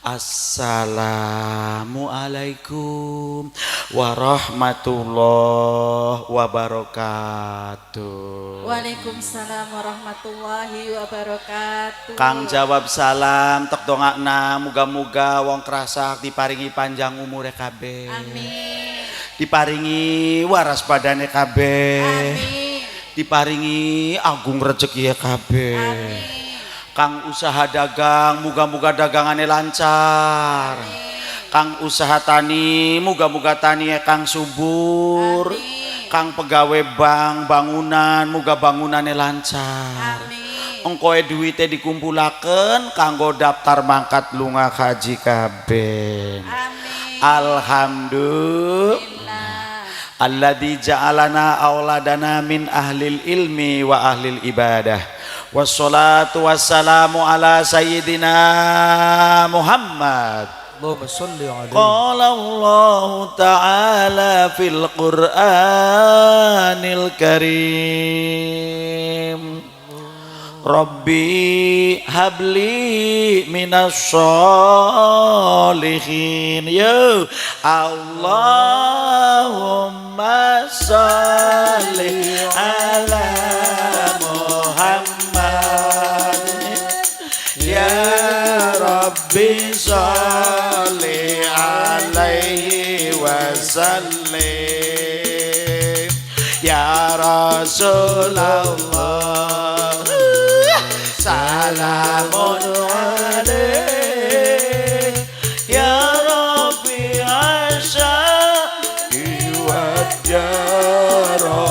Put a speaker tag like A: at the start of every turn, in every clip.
A: Assalamualaikum warahmatullahi wabarakatuh.
B: Waalaikumsalam warahmatullahi wabarakatuh.
A: Kang jawab salam tek dongakna muga-muga wong krasak diparingi panjang umure kabeh.
B: Amin.
A: Diparingi waras badane kabeh.
B: Amin.
A: Diparingi agung rezeki kabeh.
B: Amin.
A: Kang usaha dagang muga-muga dagangannya lancar.
B: Amin.
A: Kang usaha tani muga-muga tani kang subur.
B: Amin.
A: Kang pegawai bank bangunan muga bangunannya lancar.
B: Amin.
A: Engkoe duite dikumpulaken kanggo daftar mangkat lunga haji kabeh.
B: Amin.
A: Alhamdulillah alladzi ja'alana auladana min ahlil ilmi wa ahlil ibadah. Wassalatu wassalamu ala sayyidina Muhammad.
C: Allahumma sholli alaihi.
A: Qala Allah ta'ala fil Qur'anil Karim. Rabbi habli minas sholihin. Ya Allahumma sholli ala Muhammad. Ya Rabbi sholli alaihi wasallim. Ya Rasulullah salamun alaik. Ya Rabbi asyari wa daraji.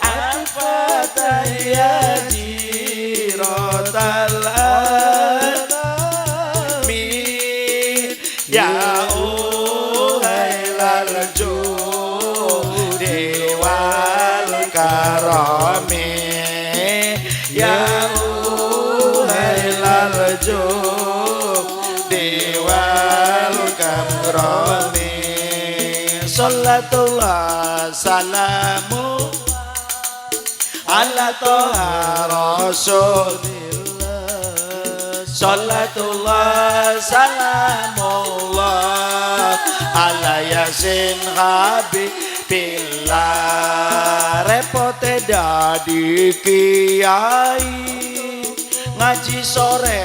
A: Al-Fatihah jiratal alamin. Ya uhailal judi wal karami. Ya uhailal judi wal karami. Sallatullah salamu ala toha rasulillah. Sallatullah salamullah ala yasin habibillah. Repote dadi kiai ngaji sore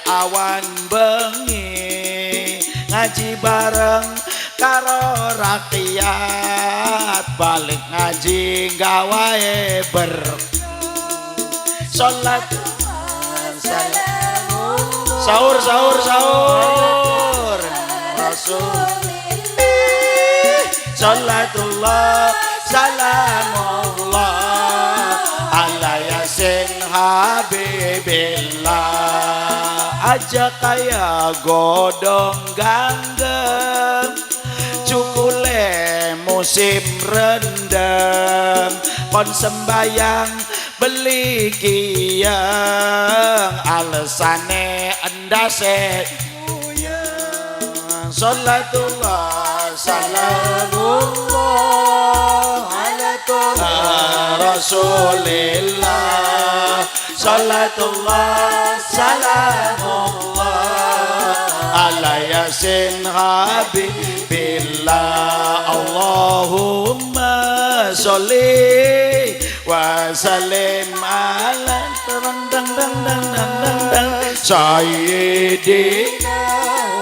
A: awan bengi, ngaji bareng karo rakyat, balik ngaji gawae ber. Salat sahur sahur sahur Rasul. Salatullah salamullah ala yasin habibillah. Aja kaya godong ganggem, cukule musim rendem, pon sembayang beli kiyang, alesane endase Salatullah salamullah ala toha rasulillah. Salatullah salamullah ala yasin habibillah. Allahumma sholli wa sallim ala sayyidina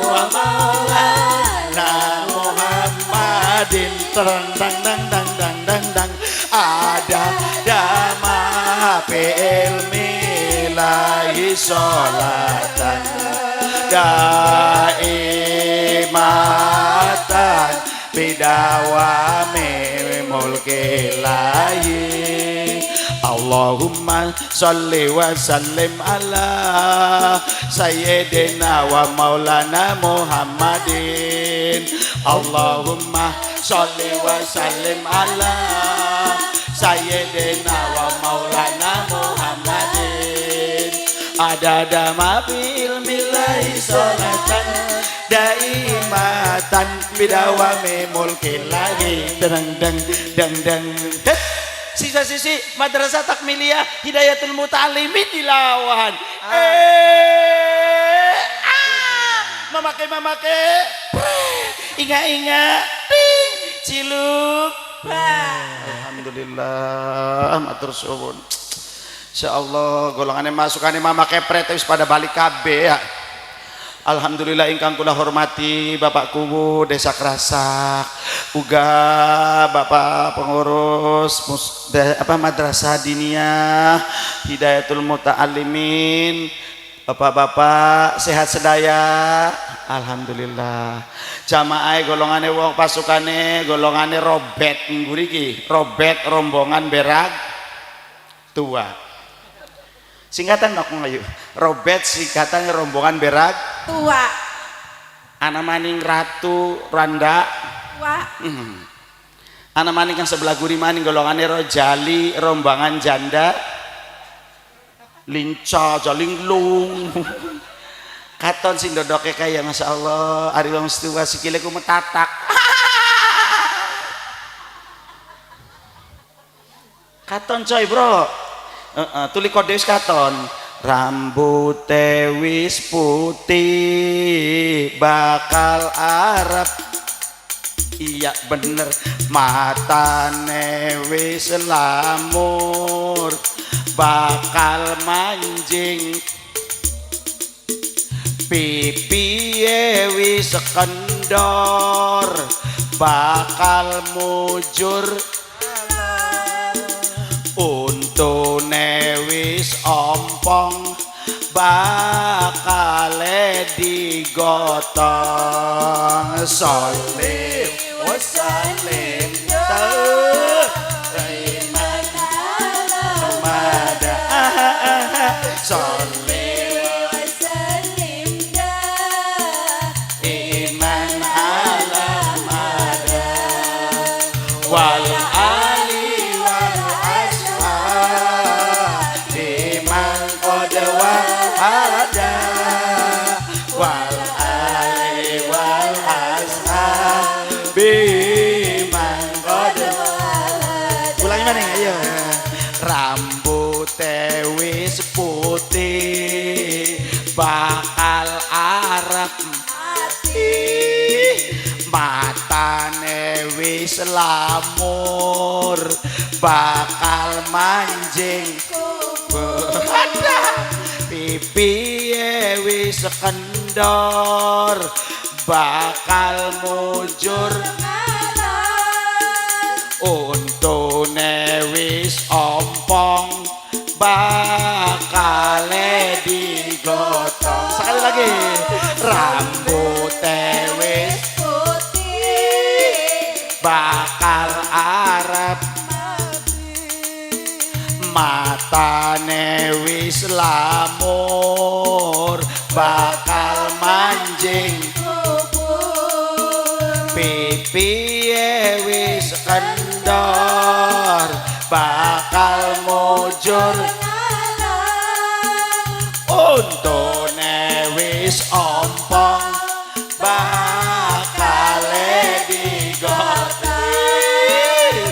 A: wa maulana Muhammadin. Terendang dang dang dang dang dang. Ada dama ilmillahi sholatan daimatan bidawami mulkillahi. Allahumma sholli wa sallim ala sayyidina wa maulana Muhammadin. Allahumma sholli wa sallim ala sayyidina wa maulana Muhammadin. Adada ma bil millahi sholatan daimatan bidawami mulkillahi. Deng deng deng deng. Sisa-sisi Madrasah Takmiliyah Hidayatul Muta'alimin dilawan. mamake inga-inga ting ciluk alhamdulillah matur suwun insyaallah golongannya masukane mama kepret wis pada balik kabeh ya. Alhamdulillah ingkang kula hormati Bapak Kubu Desa Krasak uga Bapak pengurus Madrasah Diniyah Hidayatul Muta'allimin Bapak-bapak sehat sedaya alhamdulillah jamaah golongane wong pasukane golongane robet minggu iki robet rombongan berak tua singkatan nok ngayu robet singkatan rombongan berak
B: tua
A: ana maning ratu randa
B: tua
A: ana maning kang sebelah guri maning golongane rojali rombongan janda linca jalinglung katon sing dodoke kaya masyaallah ari wong tua sikile ku metatak katon coy bro tuli kode wis katon rambute wis putih bakal Arab iya bener matane wis lamur bakal manjing pipiye wis kendor bakal mujur untune wis ompong bakale digotong salim wasalim iman amada salim wasalim iman alamada wal rambute wis putih bakal Arab matane wis lamur bakal manjing pipiye wis kendor bakal mujur untune wis ompong bakale digotong sekali lagi rambute wis putih bakal Arab matane wis lamur bakal manjing pipiye wis kendor bakal mujur untune wis ompong bakale digotong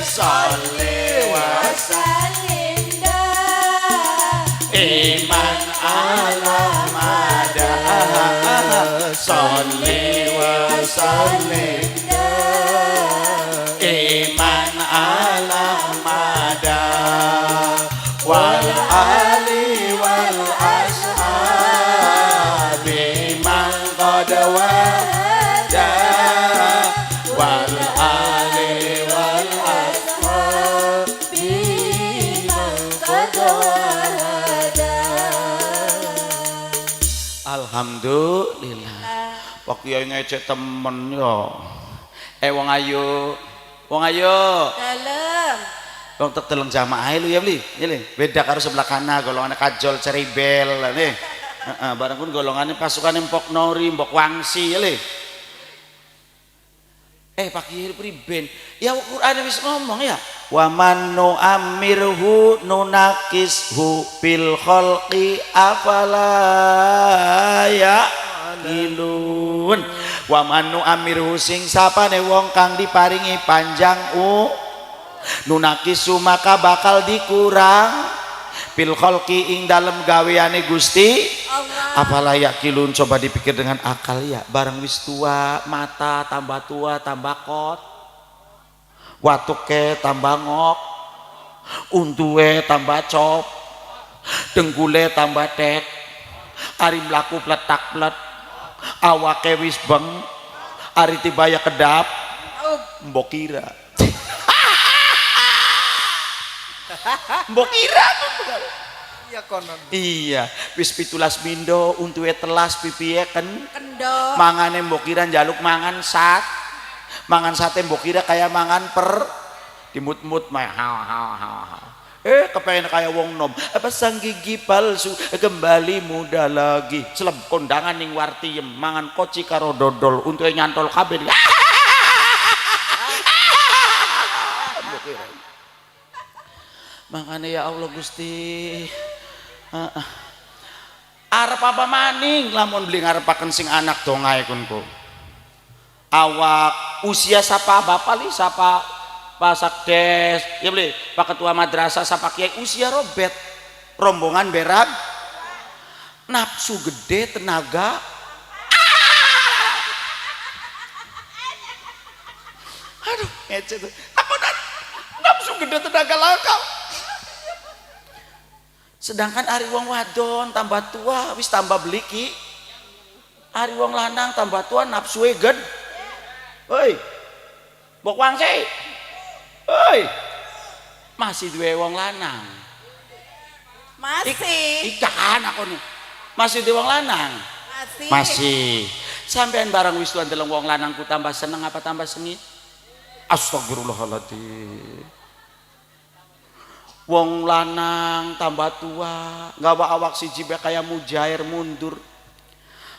A: sholli wasallim iman alamada sholli wasallim iman alamada wal ali wal ashabi man qad wada wal ali wal ashabi man qad wada alhamdulillah Pak Kiai ngecek temen yo wong ayu
B: dalam
A: wong telung jamaah lu ya beli beda karo sebelah kanan golongannya kajol ceribel nih barang pun golongannya pasukan Mpok Nori Mpok Wangsi ya li Pak Kiai priben ya Quran wis ngomong ya wa man nu'ammirhu nunakishu fil khalqi afala ya'qilun wa man nu'ammirhu sing sapane wong kang diparingi panjang nunakisu maka bakal dikurang fil khalqi ing dalem gaweane Gusti
B: Allah.
A: apalah yakilun, coba dipikir dengan akal ya. Barang wis tua mata tambah tua tambah kot, watuke tambah ngok, untuwe tambah cop, dengkule tambah tek, ari mlaku pletak plet, awake wis beng, ari tibaya kedap mbok kira mbok kira
C: Iya konon.
A: iya wis 17 mindo untuwe telas pipiye
B: Kendok.
A: mangane mbok kira njaluk mangan sate mbok kira kayak mangan per dimut-mut mah hao kepengen kayak wong nom pasang gigi palsu kembali muda lagi seleb kondangan ning wartiem mangan koci karo dodol untuwe nyantol kabeh makanya ya Allah Gusti arep apa maning lamun beli ngarepaken sing anak dongae kunku awak usia sapa bapak li sapa Pak Sakdes ya beli Pak Ketua Madrasah sapa Kiai usia robet rombongan berag nafsu gede tenaga aduh ngece tuh apa nafsu gede tenaga langkau. Sedangkan ari wong wadon tambah tua wis tambah beli ki, ari wong lanang tambah tua nafsuwe ged. Hei bok wangse hei masih duwe wong lanang
B: Masih.
A: ikan aku nih masih duwe wong lanang masih sampean barang wis tuan deleng wong lanangku tambah seneng apa tambah sengit. Astagfirullahaladzim. Wong lanang tambah tua nggawa awak siji bae kaya mujair mundur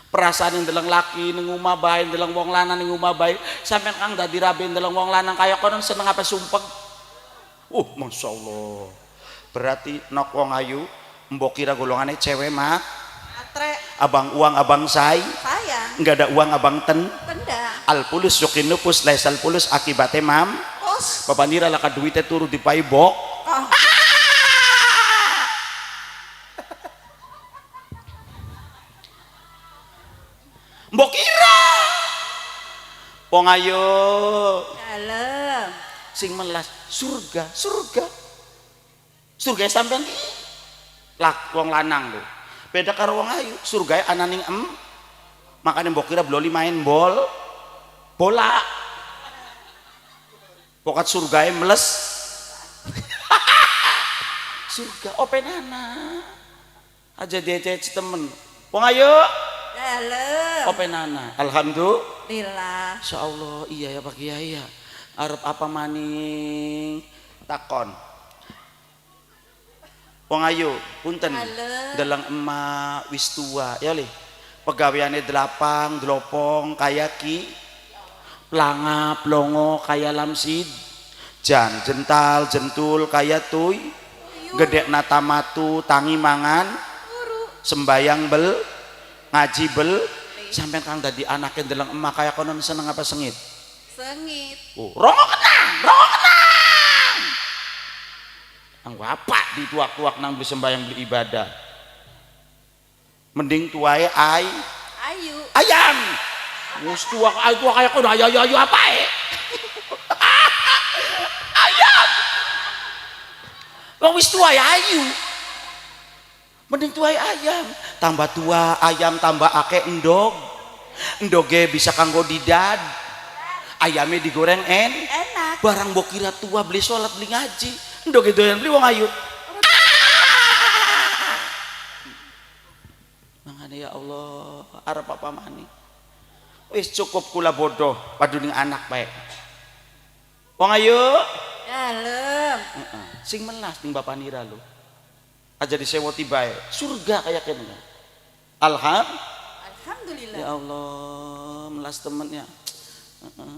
A: perasaan yang deleng laki ning omah bae deleng wong lanang ning omah bae sampean kang dadi rabi deleng wong lanang kaya konon seneng apa sumpek. Masyaallah berarti nok wong ayu mbok kira golongane cewek mah
B: Atre.
A: abang uang abang sayang nggak ada uang abang
B: Tendang.
A: al pulus yukin nupus laisal pulus akibate mam
B: Pos.
A: papanira laka duite turu di paibok
B: Oh.
A: mbok kira wong ayo
B: Dalam.
A: sing melas surga sampean ki lak wong lanang lho beda karo wong ayu surga ananing makanya mbok kira bloli main bola pokat surga meles surga openana aja diece temen wong ayu
B: Dalam.
A: openana alhamdulillah
B: Lillah.
A: insyaallah iya ya Pak Kiai ya arep apa maning takon wong ayu punten
B: Halo.
A: dalang emak wis tua ya li pegaweane delapang delopong kaya ki planga plongo kaya lamsid jan jental jentul kaya tuy gedek natamatu tangi mangan sembayang bel ngaji bel sampean kang dadi anake deleng emak kaya konon seneng apa sengit
B: Sengit.
A: rongo kenang ang bapak dituak-tuak nang beli sembahyang beli ibadah mending tuae
B: Ayu.
A: ayam mus tuak kayak kono ayo apa ayam wong wis tua ya ayu mending tuae ayam tambah tua ayam tambah akeh endoge bisa kanggo didad ayamnya digoreng
B: Enak.
A: barang mbok kira tua beli sholat beli ngaji endoge doyan beli wong ayu mangane ya Allah arep apa mani wis cukup kula bodoh paduning anak bae wong ayu
B: Dalam.
A: sing melas ning bapak nira lho aja disewoti bae surga kayak kene
B: Alhamdulillah.
A: ya Allah melas temennya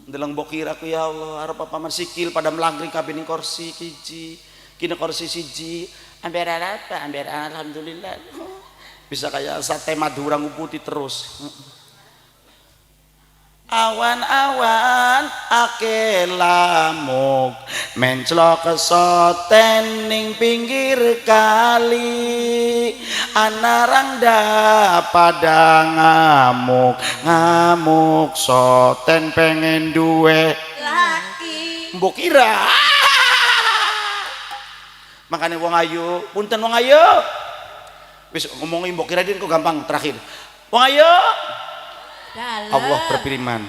A: ndeleng bokiraku ya Allah arep apa sikil pada melangkring kabeh ning kursi kiji kini kursi siji amber apa amber alhamdulillah bisa kayak sate Madura nguputi terus awan-awan ake lamuk menclok kesoten ning pinggir kali anarangda pada ngamuk soten pengen duwe
B: laki
A: mbok kira makanya wong ayu punten wong ayu wis ngomongin mbok kira din kok gampang terakhir wong ayu
B: dalam
A: Allah berfirman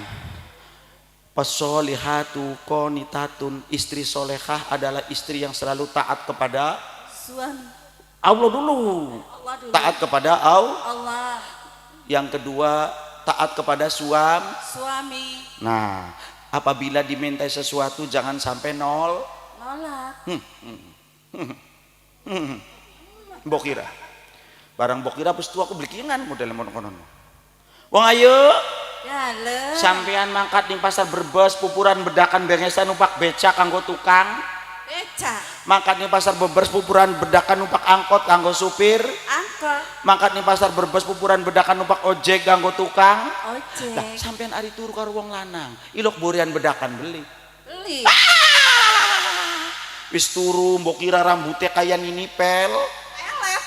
A: fasolihatu qonitatun istri solehah adalah istri yang selalu taat kepada
B: suami
A: Allah dulu
B: Allah dulu
A: taat kepada
B: Allah
A: yang kedua taat kepada
B: suami
A: nah apabila dimintai sesuatu jangan sampai nolak bokira barang bokira pasti aku beli kingan model monokonon wong ayo
B: dalam
A: sampean mangkat ning pasar Brebes pupuran bedakan bengesan numpak becak kanggo tukang
B: beca
A: mangkat ning pasar Brebes pupuran bedakan numpak angkot kanggo supir
B: angkot
A: mangkat ning pasar Brebes pupuran bedakan numpak ojek kanggo tukang
B: ojek
A: lah sampean ari turu karo wong lanang ilok borian bedakan beli wis turu mbok kira rambutnya kayak ninipel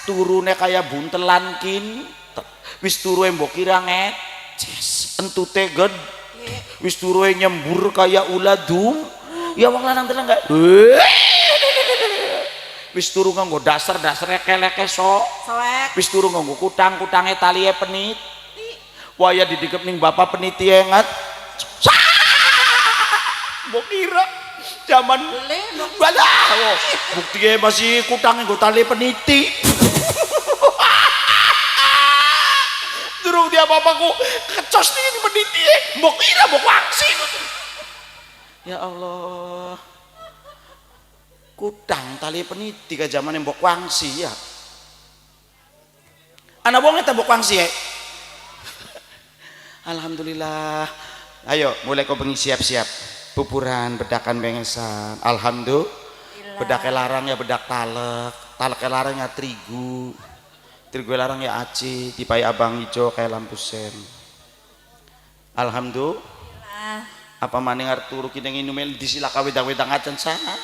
A: turune kayak buntelan kin wis turu mbok kira ngeces entute ged wis turu nyembur kayak uladum ya wong lanang tenan enggak wis turu nganggo dasar-dasare keleke
B: soek
A: wis turu nganggo kutang-kutange talihe penit waya didikep ning bapak peniti engat mbok kira zaman balah buktinya masih kutang nggo tali peniti durung dia bapakku kecos nih di peniti mbok kira mbok wangsi ya Allah kutang tali peniti ke zaman mbok wangsi ya anak wong eta mbok wangsi ya Alhamdulillah ayo mulai kau bengi siap-siap pupuran bedakan bengesan alhamdulillah bedak larang ya bedak talek larang ya terigu larang ya aci tipai abang hijau kayak lampu sen alhamdulillah apa maning arep turu kene nginumel disilaka wedang-wedang acan sana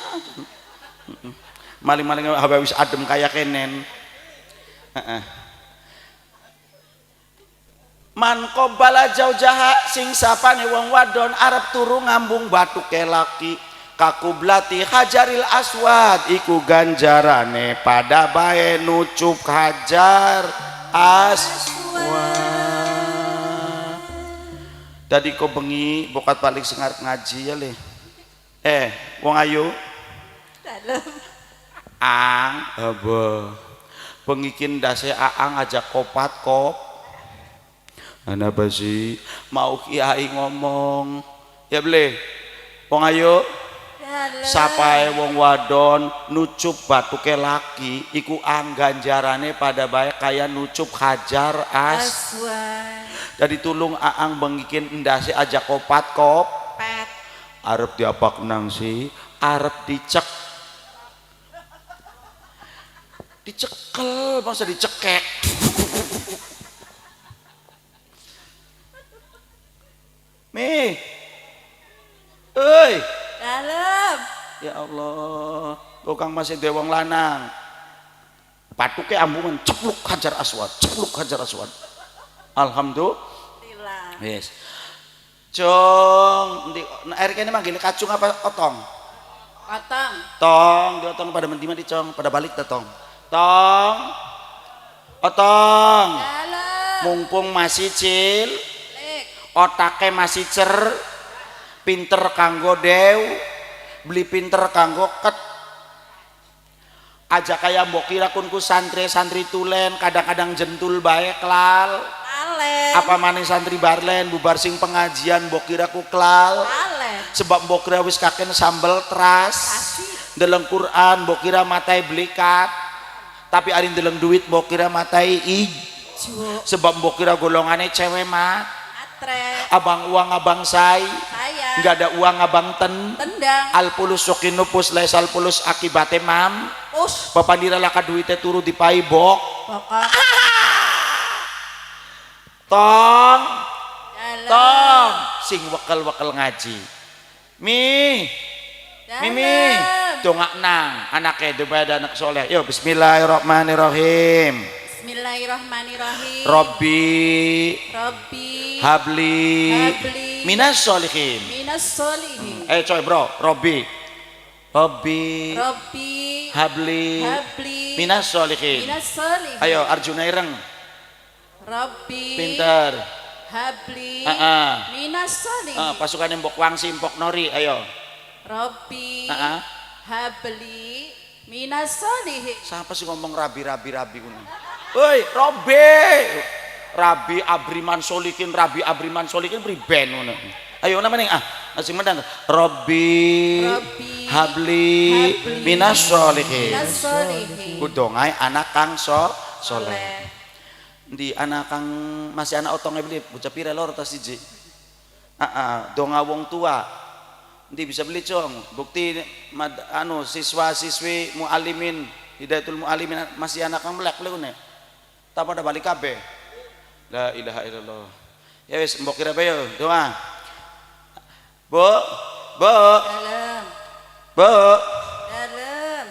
A: maling-maling hawa wis adem kaya kenen man qobala jaujaha sing sapane wong wadon arep turu ngambung batu ke laki kakublati hajaril aswad iku ganjarane pada bae nucup hajar aswad tadi kau bengi bokat balik sengar ngaji ya le wong ayu
B: dalam
A: ang apa pengikin dase aang aja kopat kop ana basi mau kiai ngomong ya beli wong ayo sapae wong wadon nucup batu ke laki iku angganjarane pada baik kaya nucup hajar aswad jadi tulung aang bengikin endase aja kopat kop
B: pet
A: arep diapak nang si arep dicekel masa dicekek Mi,
B: dalam
A: ya Allah, tukang masih dewang lanang, patuknya ambungan, cepluk hajar aswad, alhamdulillah, yes, cong, air kene manggil kacung apa otong? Tong, di otong pada menti cong, pada balik tong, otong, mumpung masih cil. Otake masih pinter kanggo dew beli pinter kanggo ket aja kayak mbok kira kunku santri tulen kadang-kadang jentul bae klal apa maning santri barlen bubar sing pengajian mbok kira ku klal sebab mbok kira wis kaken sambel teras deleng Quran mbok kira matai belikat tapi ari deleng duit mbok kira matai ijo sebab mbok kira golongane cewek mat abang uang abang say nggak ada uang abang tendang alpulus sokinupus lesal pulus akibate mam papandira laka duite turu di paibok tong sing wekel-wekel ngaji. Mimi
B: Dalam.
A: dongak nang anaknya daripada anak soleh. Yo bismillahirrahmanirrahim.
B: Bismillahirrahmanirrahim.
A: Robbi habli minas solihin.
B: minas solihin.
A: Coy bro, Robbi
B: Robbi
A: habli
B: habli
A: minas solihin.
B: minas solihin.
A: Ayo Arjuna ireng.
B: Robbi
A: Pinter.
B: habli
A: Ah.
B: minas solihin.
A: Pasukan Mbok Wangsi, Mbok Nori, ayo.
B: Robbi habli minas solihin.
A: Siapa sih ngomong rabi kuno? Woi, Rabi Abriman Solikin priben ngono. Ayo nama ning masing menang. Robbi habli minas solihin.
B: minas solihin.
A: Kudongai anak kang soleh. Di anak kang masih anak otong beli bocah pira lor tas siji. Donga wong tua. Nanti bisa beli cong. Bukti siswa-siswi muallimin Hidayatul Muallimin masih anak kang melek lho. Tak pada balik kabeh. La ilaha illallah. Ya wis mbok kira bae doa.
B: Dalam.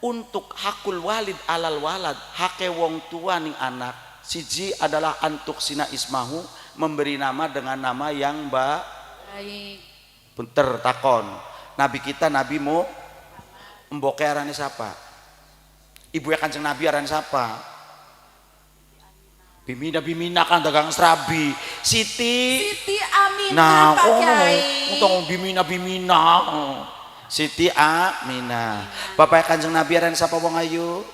A: Untuk hakul walid alal walad, hake wong tua ning anak. Siji adalah antuk sina ismahu, memberi nama dengan nama yang
B: Baik.
A: punter takon. Nabi kita nabimu mboke arane siapa? Ibu ya Kanjeng Nabi arane siapa? Bimina kan dagang serabi. Siti
B: Aminah Pak Kiai.
A: Untung Bimina. Siti Aminah. Bapak Kanjeng Nabi arane siapa wong ayu?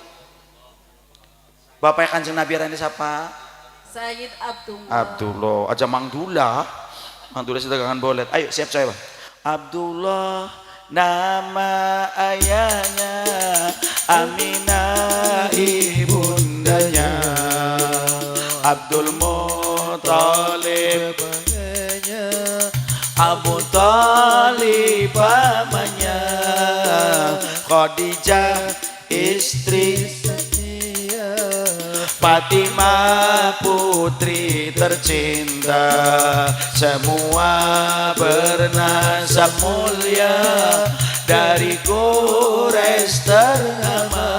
A: Bapak Kanjeng Nabi arane siapa?
B: Sayyid
A: Abdullah. Aja Mangdula sih dagangan bolet. Ayo siap coy. Abdullah nama ayahnya, Aminah ibundanya, Abdul Muthalib Abu Thalib pamannya, Khadijah istri, Fatimah putri tercinta, semua bernasab mulia, dari Quraisy ternama.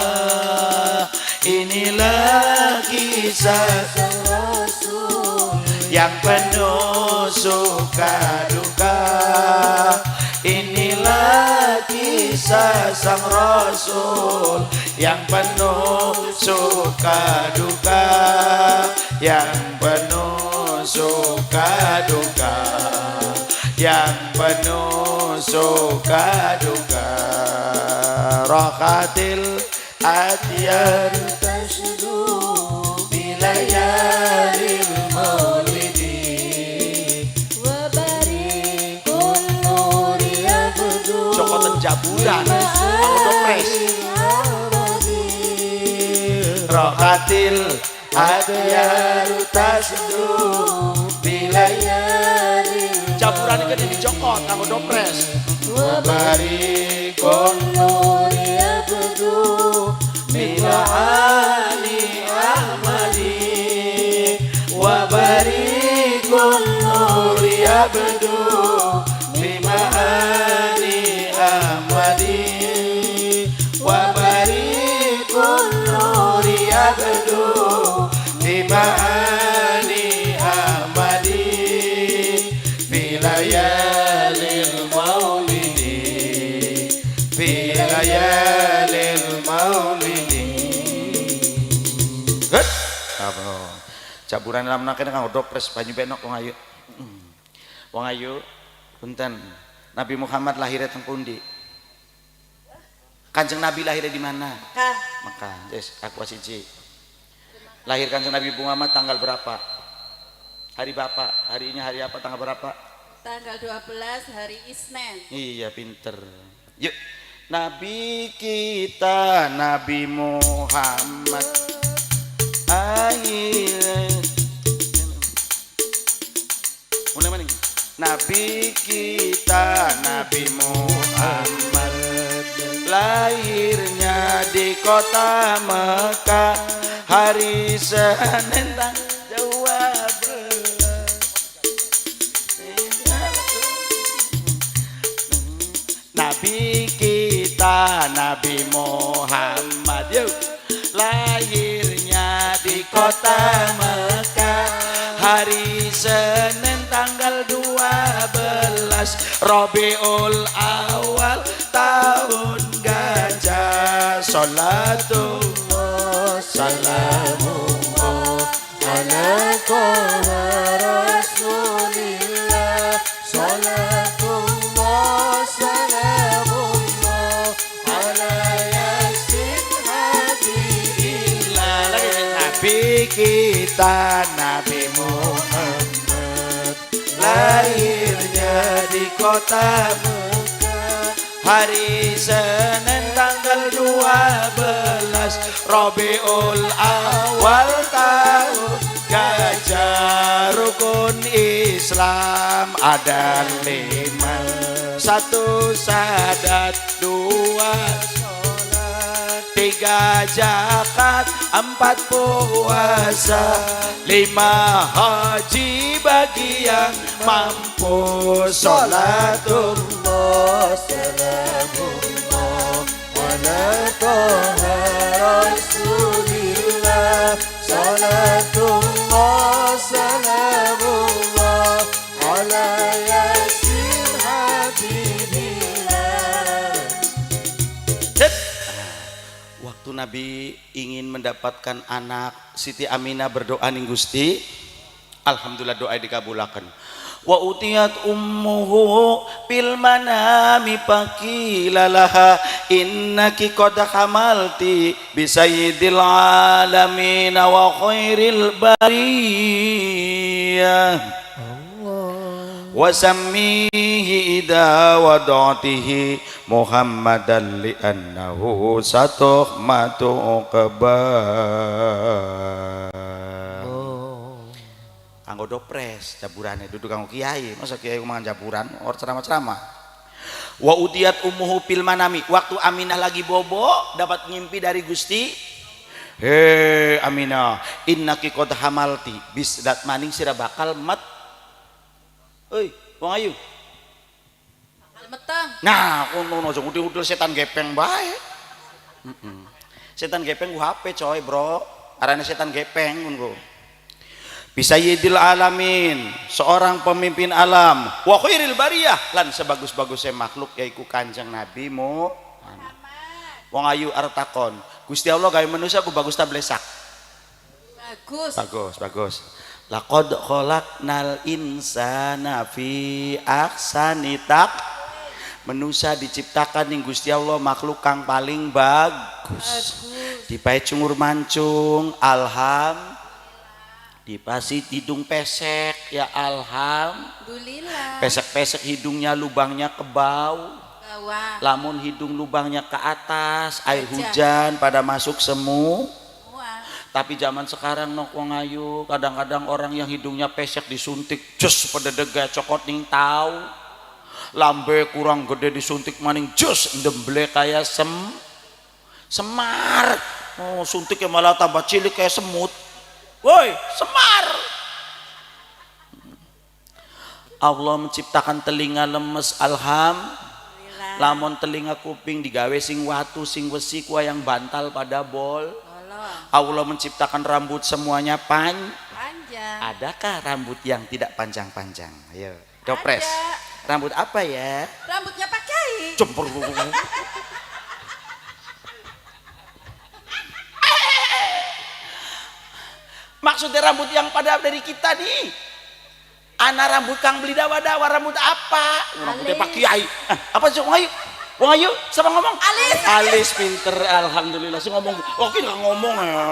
A: Inilah kisah Rasul yang penuh suka duka. Inilah kisah sang Rasul yang penuh suka duka, yang penuh suka duka, yang penuh suka duka. Rokatil Adiyar tasdu bilayalil maulidi wa barikul nuri abdu cokotan jaburan autopres Rokatil Adiyar tasdu bilayalil jaburan ini dicokot sama dopres wa barikul nuri abdu Mila'ani Ahmadi wa barikul nuri abdu Mila'ani Ahmadi wa barikul nuri abdu Mila'ani Ahmadi Filayalil maulidi Filayalil maulidi. Jaburan dalam nakene kang dopres banyu benok wong ayu. Wong ayu punten. Nabi Muhammad lahirnya teng pundi? Kanjeng Nabi lahirnya di mana? Mekah. Yes, aku siji. Lahir Kanjeng Nabi Muhammad tanggal berapa? Hari Bapak. Harinya hari apa? Tanggal berapa?
B: Tanggal 12 hari Isnin.
A: Iya, pinter. Yuk. Nabi kita Nabi Muhammad mulai mana? Nabi kita Nabi Muhammad lahirnya di kota Mekah hari Senin tanggal 12 Nabi Muhammad. Yuk. Lahirnya di kota Mekah, hari Senin tanggal 12 Rabiul Awal tahun gajah. Salatullah salamullah ala Rasulillah. Salatullah salamullah ala yasin habibillah. Nabi kita Nabi Muhammad, lahirnya di kota Mekah, hari Senin tanggal 12 Rabiul Awal tahun gajah. Rukun Islam ada 5, 1 syahadat, 2 sholat, 3 zakat, 4 puasa, 5 haji bagi yang mampu. Salatullah salamullah ala Taha Rasulillah. Salatullah salamullah ala yasin habibillah. Waktu Nabi ingin mendapatkan anak, Siti Aminah berdoa ning Gusti, alhamdulillah doa dikabulaken. Wa utiyat ummuhu bil manami faqila laha innaki qad hamalti bi sayyidil alamin wa khairil bariyah wa sammihi idha wadatihi Muhammadan li'annahu satuhmatu uqbah. Kanggo dopres jaburane duduk kanggo kiai, masa kiai mangan jaburan or ceramah-ceramah. Wa udiyat ummuhu fil manami, waktu Aminah lagi bobo dapat ngimpi dari Gusti. He Aminah, innaki qad hamalti, bisdat maning sira bakal mat. Euy, wong ayu.
B: Bakal meteng.
A: Nah, kono aja udil-udil setan gepeng bae. Setan gepeng ku HP coy, Bro. Arane setan gepeng ngono. Bisayyidil alamin, seorang pemimpin alam, wa khairil bariyah, lan sebagus-bagusnya makhluk yaiku Kanjeng Nabi Muhammad. Wong ayu arep takon, Gusti Allah gawe manusia ku bagus ta blesak? Bagus. Laqad khalaqnal insana fi ahsani taqwim. Manusia diciptakan ning Gusti Allah makhluk kang paling bagus. Dipae cungur mancung, alham. Dipasi hidung pesek, ya alhamdulillah. Pesek-pesek hidungnya lubangnya ke bawah. Lamun hidung lubangnya ke atas, air hujan pada masuk semua. Tapi zaman sekarang nok wong ayu, kadang-kadang orang yang hidungnya pesek disuntik, jos pada dega cokot ning tau. Lambe kurang gede disuntik maning jos ndemble kayak semar. Oh, suntiknya malah tambah cilik kayak semut. Woi, semar. Allah menciptakan telinga lemes, alhamdulillah. Lamun telinga kuping digawe sing watu sing wesi ku yang bantal pada bol. Allah menciptakan rambut semuanya panjang. Adakah rambut yang tidak panjang-panjang? Ayo, dopres. Rambut apa ya?
B: Rambutnya Pak Kiai.
A: Jempur. Maksudnya rambut yang pada dari kita nih. Anak rambut kang beli dawa-dawa, rambut apa? Rambutnya Pak Kiai. Apa sih wong ayu? Wong ayu siapa ngomong? Alis pinter, alhamdulillah. Si ngomong, oke nggak ngomong ya.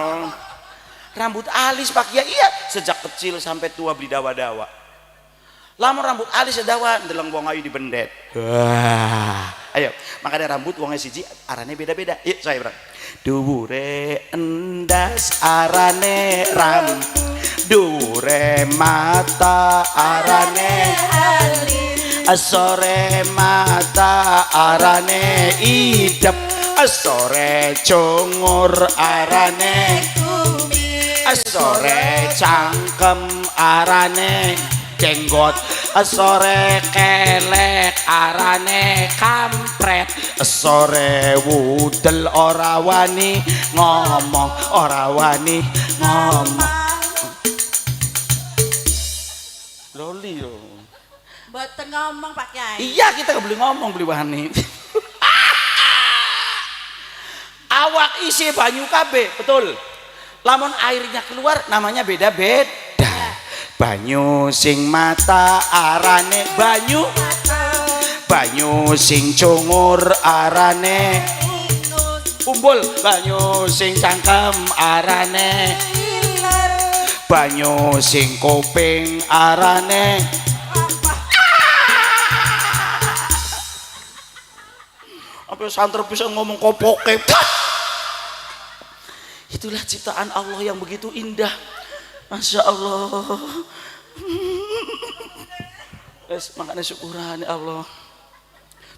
A: Rambut alis Pak Kiai, iya. Sejak kecil sampai tua beli dawa-dawa. Lama rambut alis dawa, ndeleng wong ayu dibendet. Wah. Ayo, makanya rambut wong ayu siji arane beda-beda. Yuk saya berang. Dhuwure endas arane rambut, dhuwure mata arane alis, sore mata arane idep, sore cungur arane kumis, sore cangkem arane jenggot, sore kelek arane kampret, sore wudel ora wani ngomong, ora wani ngomong. Loli yo.
B: Mboten ngomong Pak Kyai.
A: Iya, kita nggak boleh ngomong beli wani. Awak isi banyu kabeh, betul. Lamun airnya keluar namanya beda-beda. Banyu sing mata arane banyu, banyu sing cungur arane umbul, banyu sing cangkem arane, banyu sing kuping arane. Apa santri bisa ngomong kopoke. Itulah ciptaan Allah yang begitu indah. Masya Allah. Makanya syukuran ya Allah.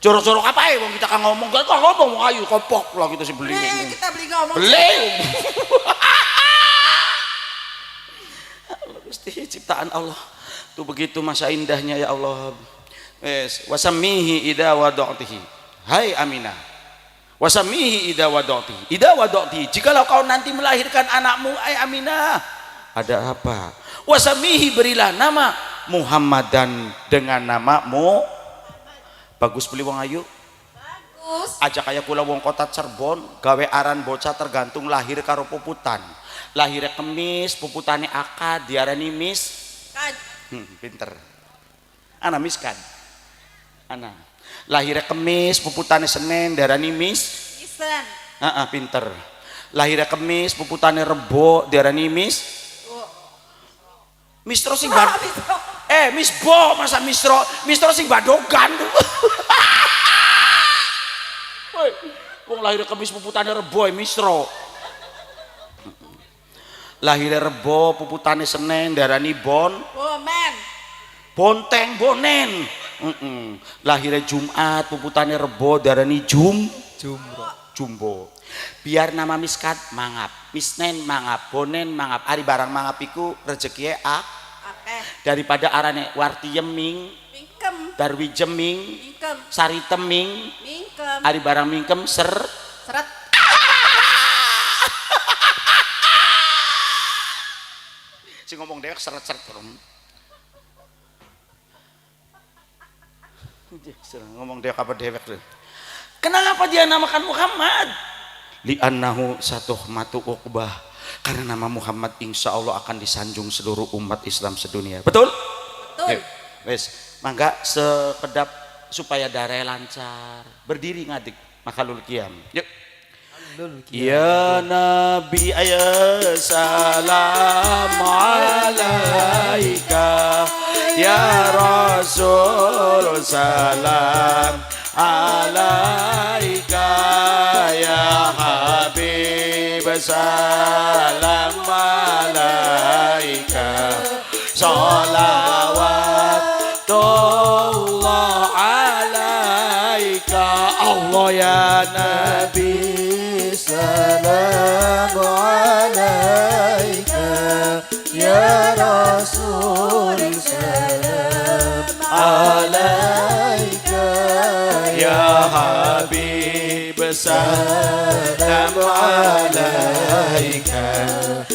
A: Jorok-jorok apa ya? Kita kan ngomong, gak ngomong, ayo kopok lah kita sih beli.
B: Kita beli ngomong.
A: Beli. Gusti ciptaan Allah. Tuh begitu masa indahnya ya Allah. Wasamihi ida wada'tihi. Hai Aminah. Wasamihi ida wada'tihi. Ida wada'tihi. Jikalau kau nanti melahirkan anakmu, hai Aminah. Ada apa? Wasamihi, berilah nama Muhammadan dengan namamu. Bagus beli wong ayu.
B: Bagus.
A: Aja kayak kula wong kota Cirebon, gawe aran bocah tergantung lahir karo puputan. Lahirnya Kemis, puputane Akad, diarani Mis.
B: Kan.
A: Pinter. Ana miskan. Ana. Lahirnya Kemis, puputane Senin, diarani Mis.
B: Isen.
A: Pinter. Lahirnya Kemis, puputane Rebo, diarani Mis. Mistro sing Misbo, masa Mistro sing badogan. Woi, wong lahir Kemis puputane Rebo Mistro. Lahir Rebo puputane Senin darani
B: Bomen.
A: Bonteng bonen. Lahir Jumat puputane Rebo darani Jumbo. Biar nama miskat mangap, misnen mangap, bonen mangap. Ari barang mangap iku rezekiye daripada arane warti yeming,
B: mingkem,
A: darwi jeming,
B: mingkem,
A: sari teming,
B: mingkem,
A: ari barang mingkem seret. Si ngomong dewek seret-seret ngomong dewek apa dewek tuh. Kenapa dia namakan Muhammad? Li'annahu satuhmatu uqbah, karena nama Muhammad insya Allah akan disanjung seluruh umat Islam sedunia. Betul?
B: Betul.
A: Wes, mangga sekedap supaya darah lancar. Berdiri ngadik makalul qiyam. Yuk. Ya Nabi ya salam alaika, ya Rasul salam alaika, ya Habib salam alaika, salawatullah alaika. Allah ya Nabi salam alaika, ya Rasul salam alaika, ya Habib salam alaika,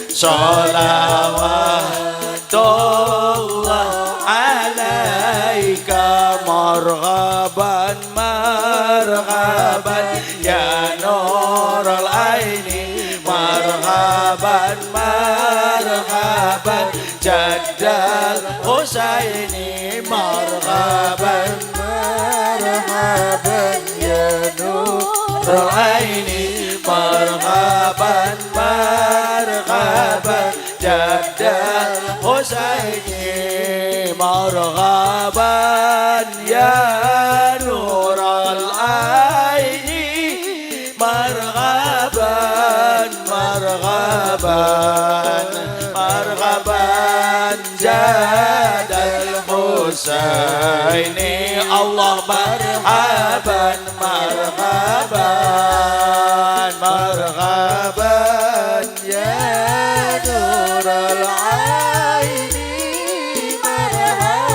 A: salawatullah alaika. Marhaban marhaban ya nurul aini, marhaban marhaban jaddal Husaini, marhaban marhaban ya nurul aini, marhaban marhaban jaddal Husaini, marhaban ya nurul aini, marhaban marhaban marhaban jaddal Husaini. Allah marhaban marhaban marhaban ya nurul aini, marhaban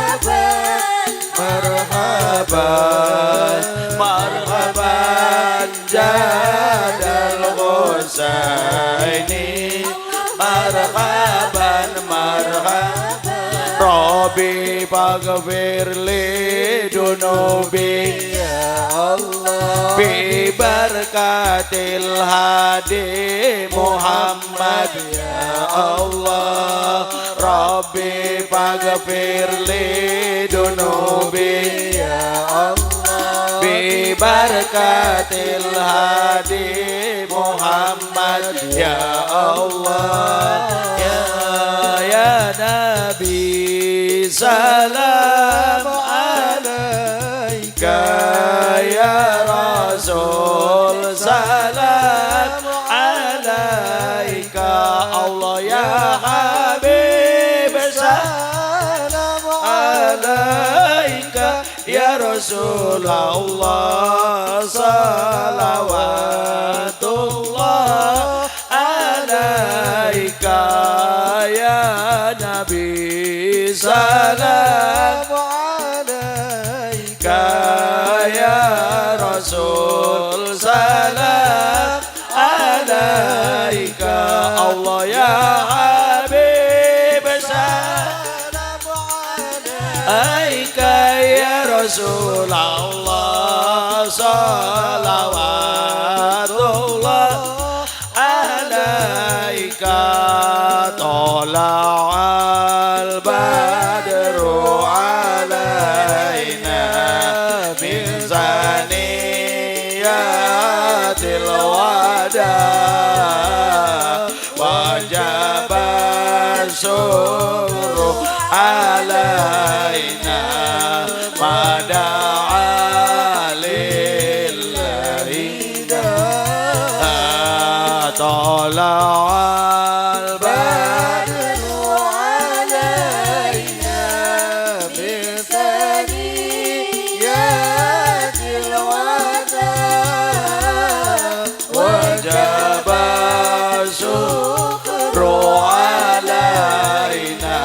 A: Rabbi faghfir li dunubi
C: ya Allah
A: bi barakatil hadi Muhammad ya Allah Rabbi faghfir li dunubi
C: ya Allah
A: bi barakatil hadi Muhammad ya Allah ya Nabi salam alaika ya Rasul salam alaika Allah ya Habib salam alaika ya Rasulullah salawatullah alaika ya Nabi salam alaika ya Rasul salam alaika Allah ya Habib salam alaika ya Rasulullah salawatullah alaika tola'al badru alaina min zaniyatil wada wajib syukru alaina mada'a lillahi tola'al badru alaina min zaniyatil wada wajib syukru alaina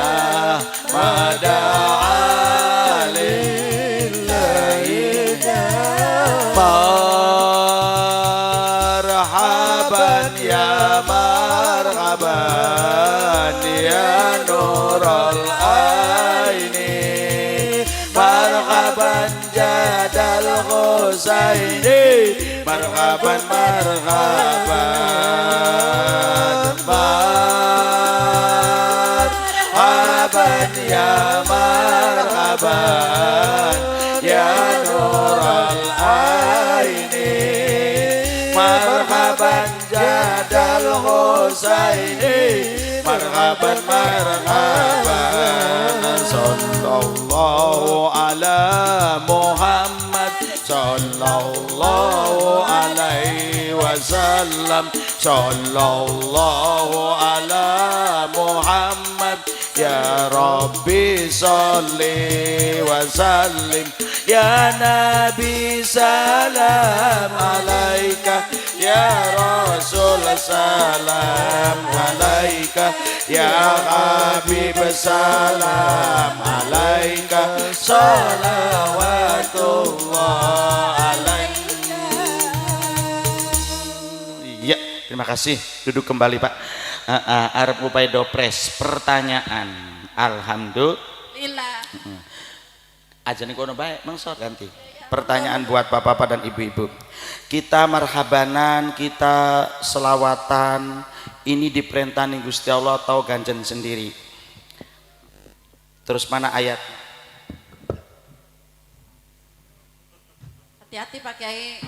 A: mada'a lillahi marhaban ya marhaban ya nurul aini marhaban jadal husaini marhaban marhaban marhaban ya marhaban ya nurul aini marhaban jadal husaini marhaban marhaban sallallahu ala Muhammad sallallahu alaihi wasallam sallallahu ala Muhammad ya Rabbi salli wa sallim ya Nabi salam alaika ya Rasul salam alaika ya Habib salam alaika salawatullah alaika. Iya, terima kasih. Duduk kembali Pak. Arep upaya dopres. Pertanyaan. Alhamdulillah. Aja nih kono baik, mangsor ganti. Pertanyaan buat bapak-bapak dan ibu-ibu. Kita marhabanan, kita selawatan. Ini diperintahkan Gusti Allah atau ganjen sendiri. Terus mana ayat?
B: Hati-hati Pak Kiai.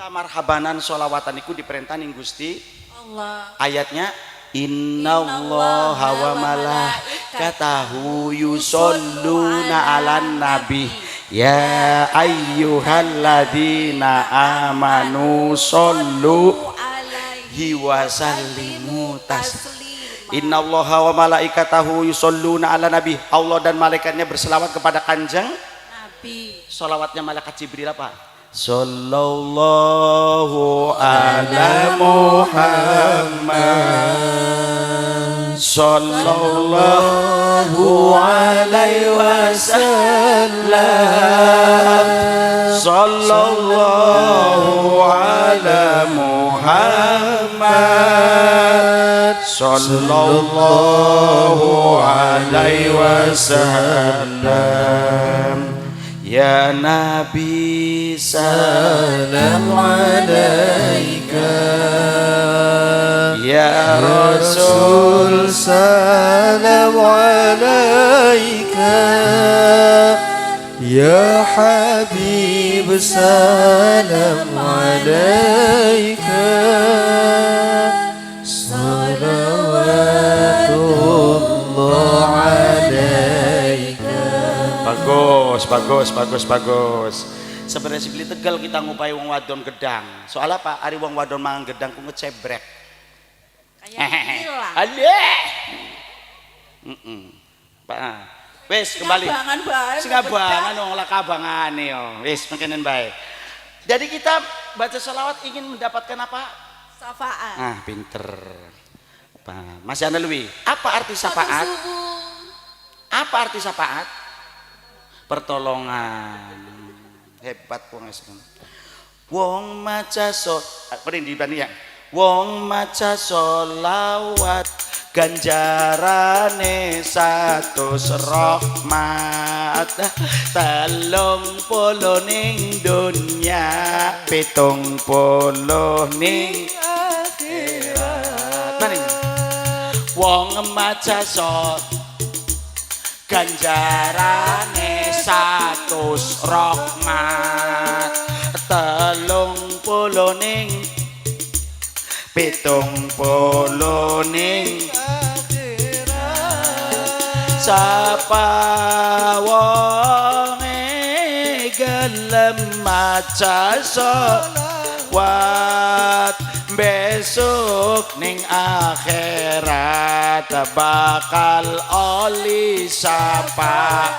A: kita marhabanan sholawatan iku diperintahkan Gusti
B: Allah.
A: ayatnya innallaha wa malaikatahu yusholluna 'alan nabi ya ayyuhalladzina amanu shollu alaihi wa sallimu taslima. Innallaha wa malaikatahu yusholluna 'alan nabi. Allah dan malaikatnya berselawat kepada kanjeng
B: Nabi.
A: Sholawatnya malaikat Jibril apa? Sallallahu ala Muhammad Sallallahu alaihi wasallam Sallallahu ala Muhammad Sallallahu alaihi wasallam. Ya Nabi salam alaika Ya Rasul
C: salam alaika Ya Habib salam alaika Salawatullah alaika.
A: Bagus. Sebenarnya beli Tegal kita ngupai wong wadon gedang. Soal apa? Ari wong wadon mangan gedang ku ngecebrek.
B: Kayak gila.
A: Aleh. Pak. Wis kembali.
B: Kabangan bae.
A: Sing kabangan wong lah kabangane yo. Wis mengkenen bae. Jadi kita baca selawat ingin mendapatkan apa?
B: Syafaat.
A: Ah, pinter. Pak, Mas Yana Lui, apa arti syafaat? Apa arti syafaat? Pertolongan. Hebat wong esem. Wong maca ya. Wong maca sholawat ganjarane 100 rahmat 30 ning dunya 70 ning akhirat. Mari. Wong maca ganjarane 100 rahmat 30 ning 70 ning akhirat. Sapa wonge gelem maca sholawat besok ning akhirat bakal oli syafaat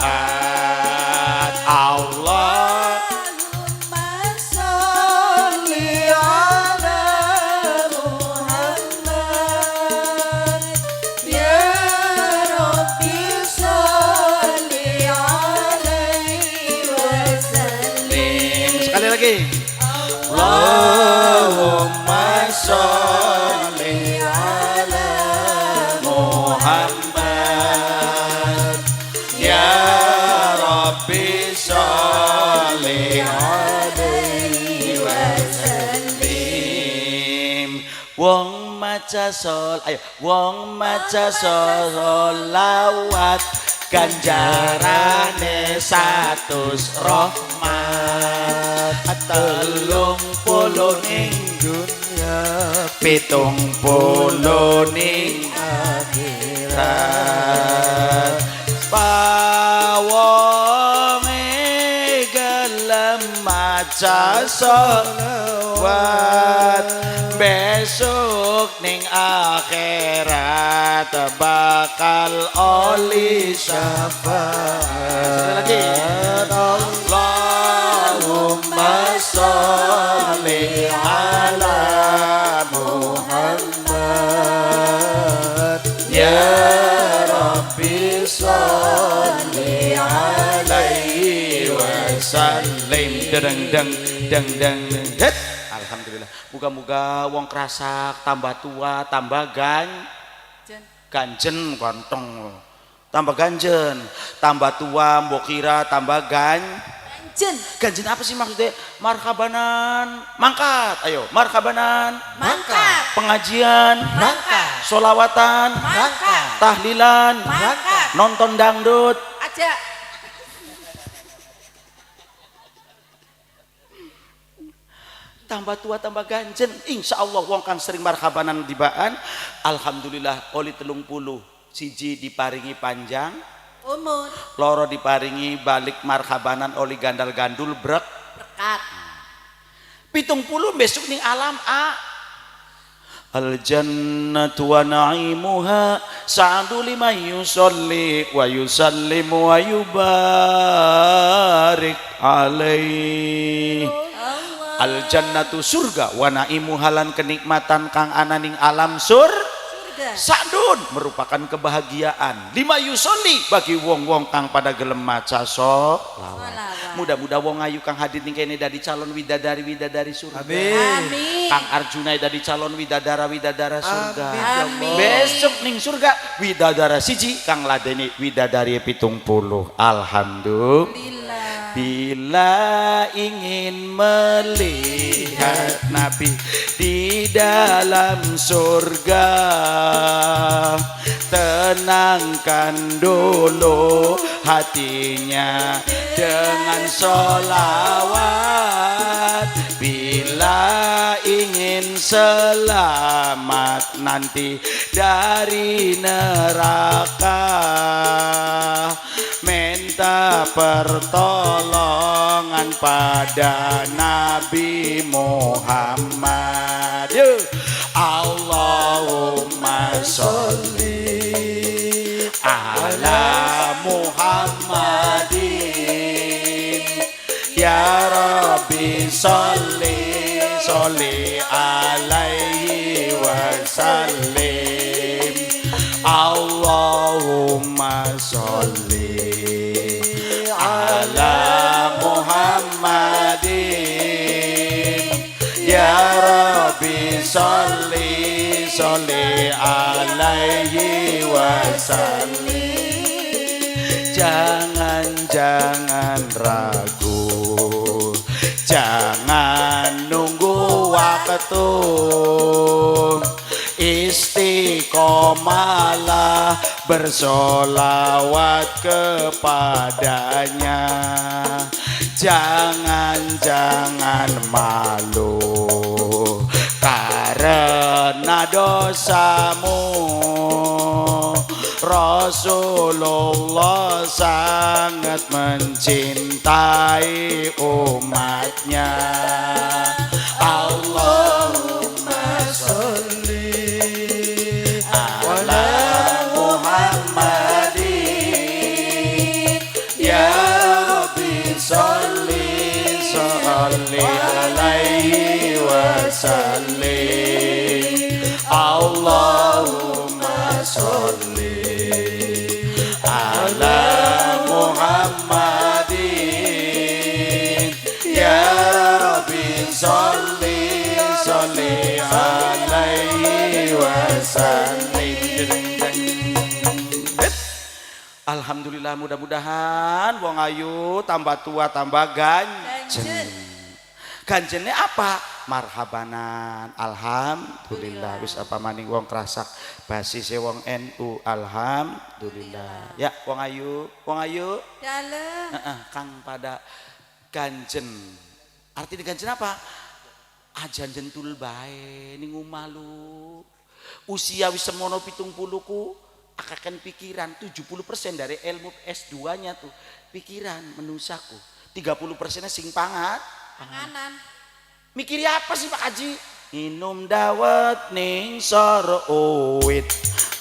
A: Allah. Allahumma sholli ala Muhammad ya Rabbi sholli alaihi wasallim. Sekali lagi Allahumma sholli ala Muhammad ya Rabbi sholli alaihi wasallim. Wong maca sholawat ganjarane 100 rahmat 30 ning dunya 70 ning akhirat. Pawonge gelem maca sholawat besok ning akhirat bakal oli syafaat. Lagi. Allahumma sholli ala Muhammad ya Rabbi sholli alaihi wasallim. Deng. Alhamdulillah. Muga-muga wong kerasak tambah tua, tambah ganjen ganteng. Tambah ganjen, tambah tua mbok kira tambah ganjen. Ganjen apa sih maksudnya? Marhabanan, mangkat. Ayo, marhabanan,
B: Mangkat.
A: pengajian,
B: Mangkat.
A: solawatan,
B: Mangkat.
A: tahlilan,
B: Mangkat.
A: nonton dangdut.
B: Aja.
A: tambah tua tambah ganjen. Insya Allah wong kang sering marhabanan tibaan alhamdulillah oli 30 siji diparingi panjang
B: Umur.
A: loro diparingi balik marhabanan oli gandal gandul brek
B: Berkat.
A: 70 besok ning alam al jannatu wa na'imuha sa'adu liman yusalli wa yusallimu wa yubarik alaih. Al jannatu surga wa na'imuha lan kenikmatan kang ana ning alam
B: Surga.
A: Sa'dun merupakan kebahagiaan lima yusolli bagi wong-wong kang pada gelem maca
B: Sholawat.
A: mudah-mudah wong ayu kang hadir ning kene dadi calon widadari surga.
B: Amin.
A: Kang Arjuna dadi calon widadara surga.
B: Amin.
A: Besok ning surga widadara siji kang ladeni widadari 70. Alhamdulillah. Bila ingin melihat Nabi di dalam surga, tenangkan dulu hatinya dengan sholawat. Bila ingin selamat nanti dari neraka, minta pertolongan pada Nabi Muhammad. Allahumma sholli ala Muhammadin ya Rabbi sholli alaihi wasallim. Allahumma sholli ala Muhammadin ya Rabbi sholli alaihi wasallim. Jangan ragu, jangan nunggu waktu, istiqomalah bersolawat kepadanya. Jangan malu karena dosamu. Rasulullah sangat mencintai umatnya. Allahumma sholli ala Muhammadin ya Rabbi sholli alaihi wasallim. Allahumma sholli ala Muhammadin ya Rabbi sholli alaihi wasallim. Alhamdulillah, mudah-mudahan wong ayu tambah tua tambah ganjen. Ganjennya apa? Marhabanan. Alhamdulillah. Wis apa maning wong krasak basise wong NU. Alhamdulillah. Ya wong ayu
B: Dalam.
A: kang pada ganjen. Arti di ganjen apa? Ajan jentul bae ning omah lu. Usia wis semono 70 ku akakan pikiran 70% dari ilmu S2-nya tuh pikiran menusaku. 30%-nya sing
B: Panganan.
A: Mikiri apa sih Pak Haji? Minum dawet ning sor uwit,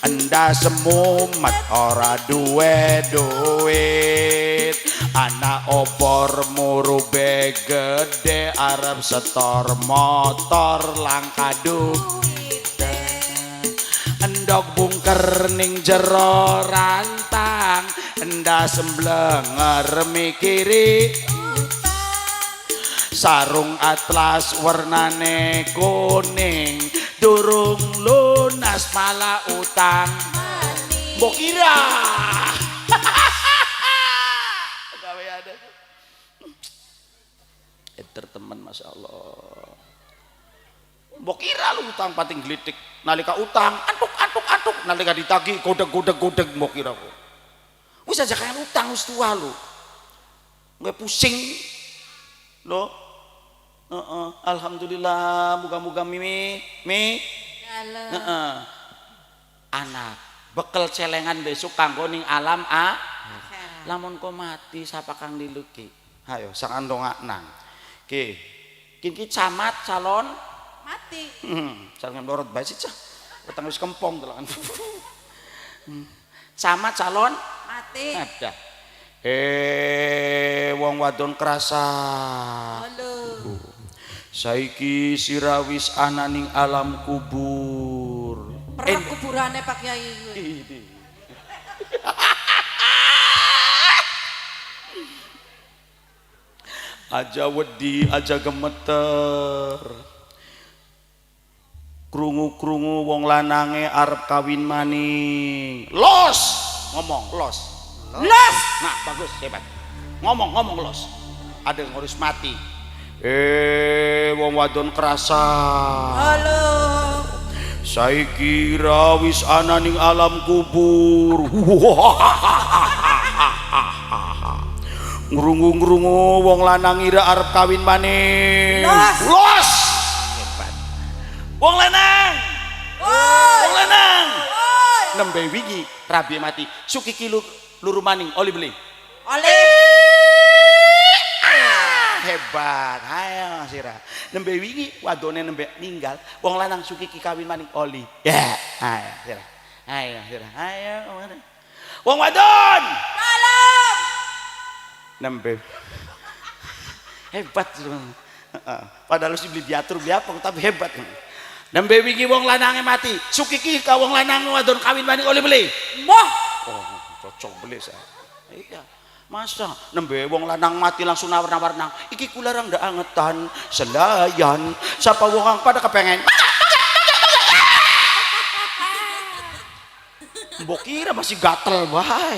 A: enda semumet ora duwe duit. Anak opor murube gede arep setor motor langka duit. Endok bungker ning jero rantang, enda semblenger mikiri. Sarung atlas warnane kuning, durung lunas malah utang. Mbok kira gawe ada teman Masya Allah. Mbok kira lu utang pating glitik, nalika utang antuk nalika ditagi godeg mbok kira kok wis aja kayak utang wis tua lu nggak pusing lo. Alhamdulillah muga-muga mi
B: Dalem.
A: anak bekel celengan besok kanggo ning alam
B: Akhirat.
A: lamun ko mati sapa kang diluki ayo sang andongaknang ki kini camat calon
B: Mati.
A: calon lorot bae sih cah petang wis kempong telangan camat calon
B: Mati.
A: ada wong wadon kerasa
B: Halo.
A: saiki sirawis ana ning alam kubur
B: Perang kuburane Pak Kyai.
A: aja wedi aja gemeter krungu-krungu wong lanange arep kawin maning los ngomong los
B: Los.
A: nah bagus hebat ngomong los ada yang harus mati wong wadon kerasa
B: Halo.
A: saiki rawis ana ning alam kubur ngrungu-ngrungu wong lanang ira arep kawin maneh los hebat wong lanang nembe wingi rabi mati sukiki luru maning oli beli
B: Oleh.
A: hebat ayo sira nembe wingi wadone nembe ninggal wong lanang sukiki kawin maning oli ya ayo sira ayo wong wadon
B: Dalam.
A: nembe hebat padahal si beli diatur beli apa tapi hebat nembe wingi wong lanange mati sukiki ka wong lanang wadon kawin maning oli beli
B: Moh.
A: oh cocok beli saya iya masa nembe wong lanang mati langsung nawar-nawar nang iki kula rang ndak angetan selayan siapa wong kang pada kepengen mbok kira masih gatel bae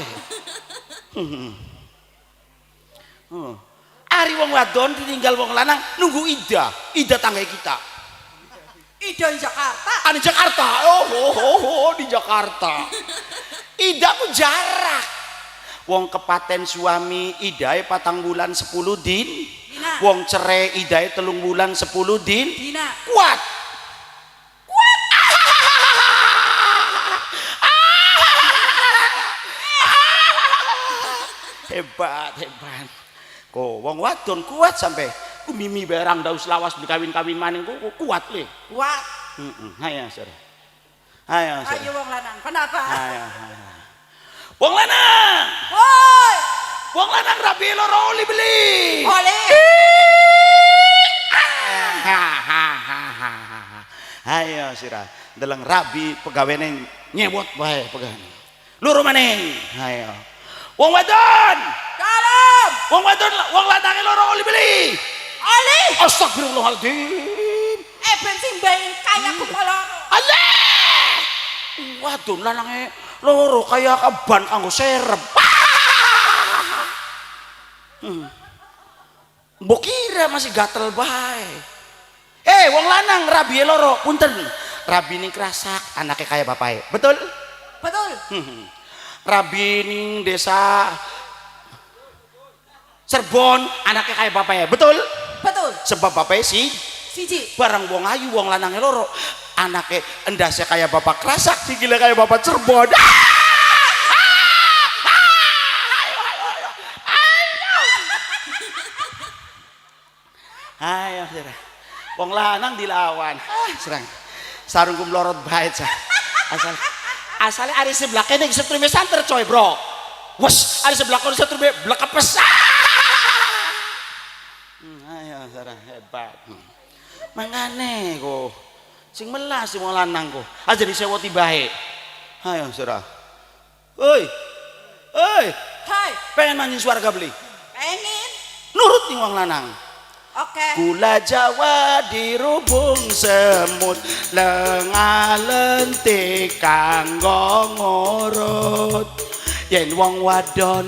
A: ari wong wadon ditinggal wong lanang nunggu ida tangga kita
B: Ida di Jakarta.
A: di Jakarta di Jakarta ida ku jarak wong kepaten suami idae 4 bulan 10 din
B: Dina.
A: wong cerai idae 3 bulan 10 din
B: Dina.
A: kuat hebat kok wong wadon kuat sampai ku mimi barang daus lawas dikawin-kawin maning ku kuat le
B: Kuat.
A: ayo sir
B: Ayo wong lanang. Kenapa?
A: ayo wong lanang
B: Woi.
A: wong lanang rabi loro oli beli
B: Oleh.
A: ayo sira deleng rabi pegawene nyewot bae pegawene loro maneh ayo wong wadon
B: Dalam.
A: wong lanange loro oli beli
B: Oleh.
A: astagfirullahaladzim
B: Bensin bayi kaya kepala.
A: Allah wadon lanange loro kaya keban kanggo serep mbok kira masih gatel bae wong lanang rabi loro punten rabi ning krasak anake kaya bapake betul
B: Betul.
A: rabi ning desa Cirebon anake kaya bapake betul
B: Betul.
A: sebab bapake
B: Siji.
A: barang wong ayu wong lanange loro anake endase kaya bapak krasak sikile kaya bapak Cirebon ayo sira wong lanang dilawan serang sarungku melorot bae cah asale ari sebelah kene setrume santer coy bro wes ari sebelah kono setrume blek kepes ayo sira hebat mangane kok sing melas sing wong lanang kok aja disewoti bae ayo sira oi
B: Hai.
A: pengen manjing swarga beli
B: Pengen.
A: nurut ning wong lanang
B: Oke.
A: Gula Jawa dirubung semut lengah lentik kanggo ngurut yen wong wadon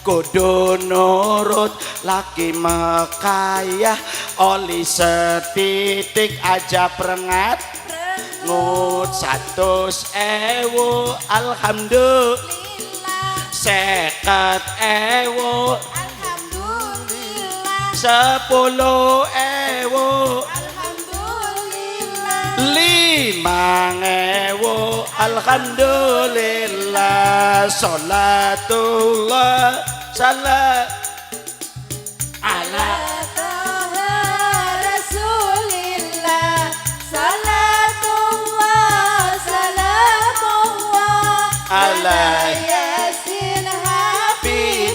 A: kudu nurut laki mekayah oli setitik aja prengat ngut 100.000 alhamdulillah 50.000
B: Alhamdulillah.
A: 10.000
B: Alhamdulillah.
A: 5.000 alhamdulillah. Sholatullah salam ala
B: Taha Rasulillah. Salatullah salamullah
A: ala
B: Yasin Habibillah.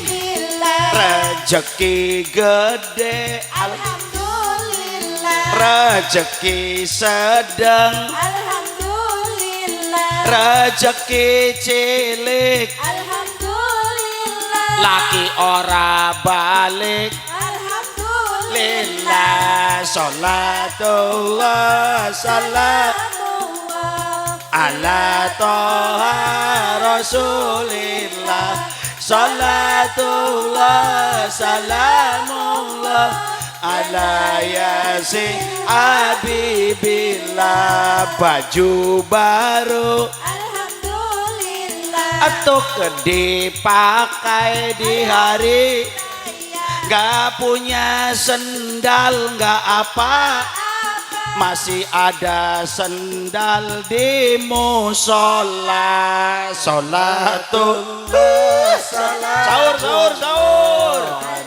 A: rezeki gede
B: Alhamdulillah.
A: rezeki sedang
B: Alhamdulillah.
A: rezeki cilik
B: Alhamdulillah.
A: laki ora balik
B: Alhamdulillah.
A: lillah. Sholatullah salam ala toha rasulillah. Sholatullah salamullah ala yasin habibillah. Baju baru
B: Alhamdulillah.
A: atau dipakai di hari gak punya sendal gak apa, masih ada sendal di musola. Sholatullah sahur sahur sahur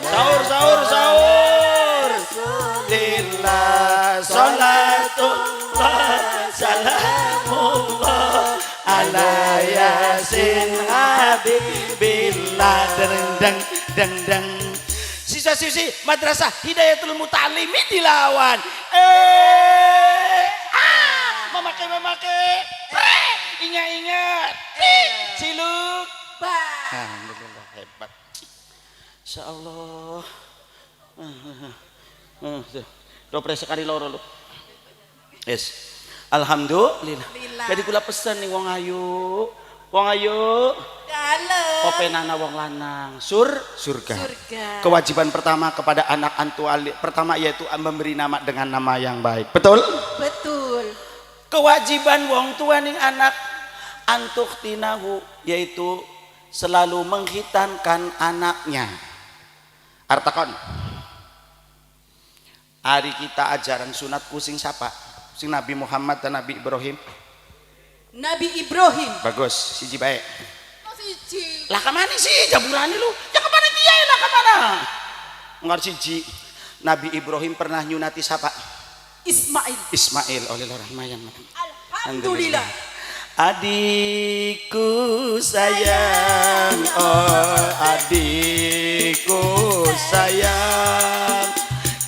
A: sahur sahur sahur lillah. Sholatullah salamullah ala yasin habibillah. Deng deng deng. Siswa-siswi Madrasah Hidayatul Muta'alimin dilawan. Memakai. Ingat. Ciluk. Alhamdulillah hebat. Insyaallah. Dopre sekali loro lu. Yes. Alhamdulillah. Jadi kula pesen nih wong ayu.
B: Dalem.
A: Openana wong lanang surga. Kewajiban pertama kepada anak antu pertama yaitu memberi nama dengan nama yang baik. Betul?
B: Betul.
A: Kewajiban wong tua ning anak antuk tinahu yaitu selalu menghitankan anaknya. Artakon. Hari kita ajaran sunat pusing siapa? Sing Nabi Muhammad dan Nabi Ibrahim.
B: Nabi Ibrahim.
A: Bagus, siji baik.
B: Siji.
A: Lah kemana sih jaburani lu? Ya kemana dia lah kemana? Ngar siji. Nabi Ibrahim pernah nyunati siapa? Ismail oleh orang mayang.
B: Alhamdulillah.
A: Adikku sayang, oh adikku sayang,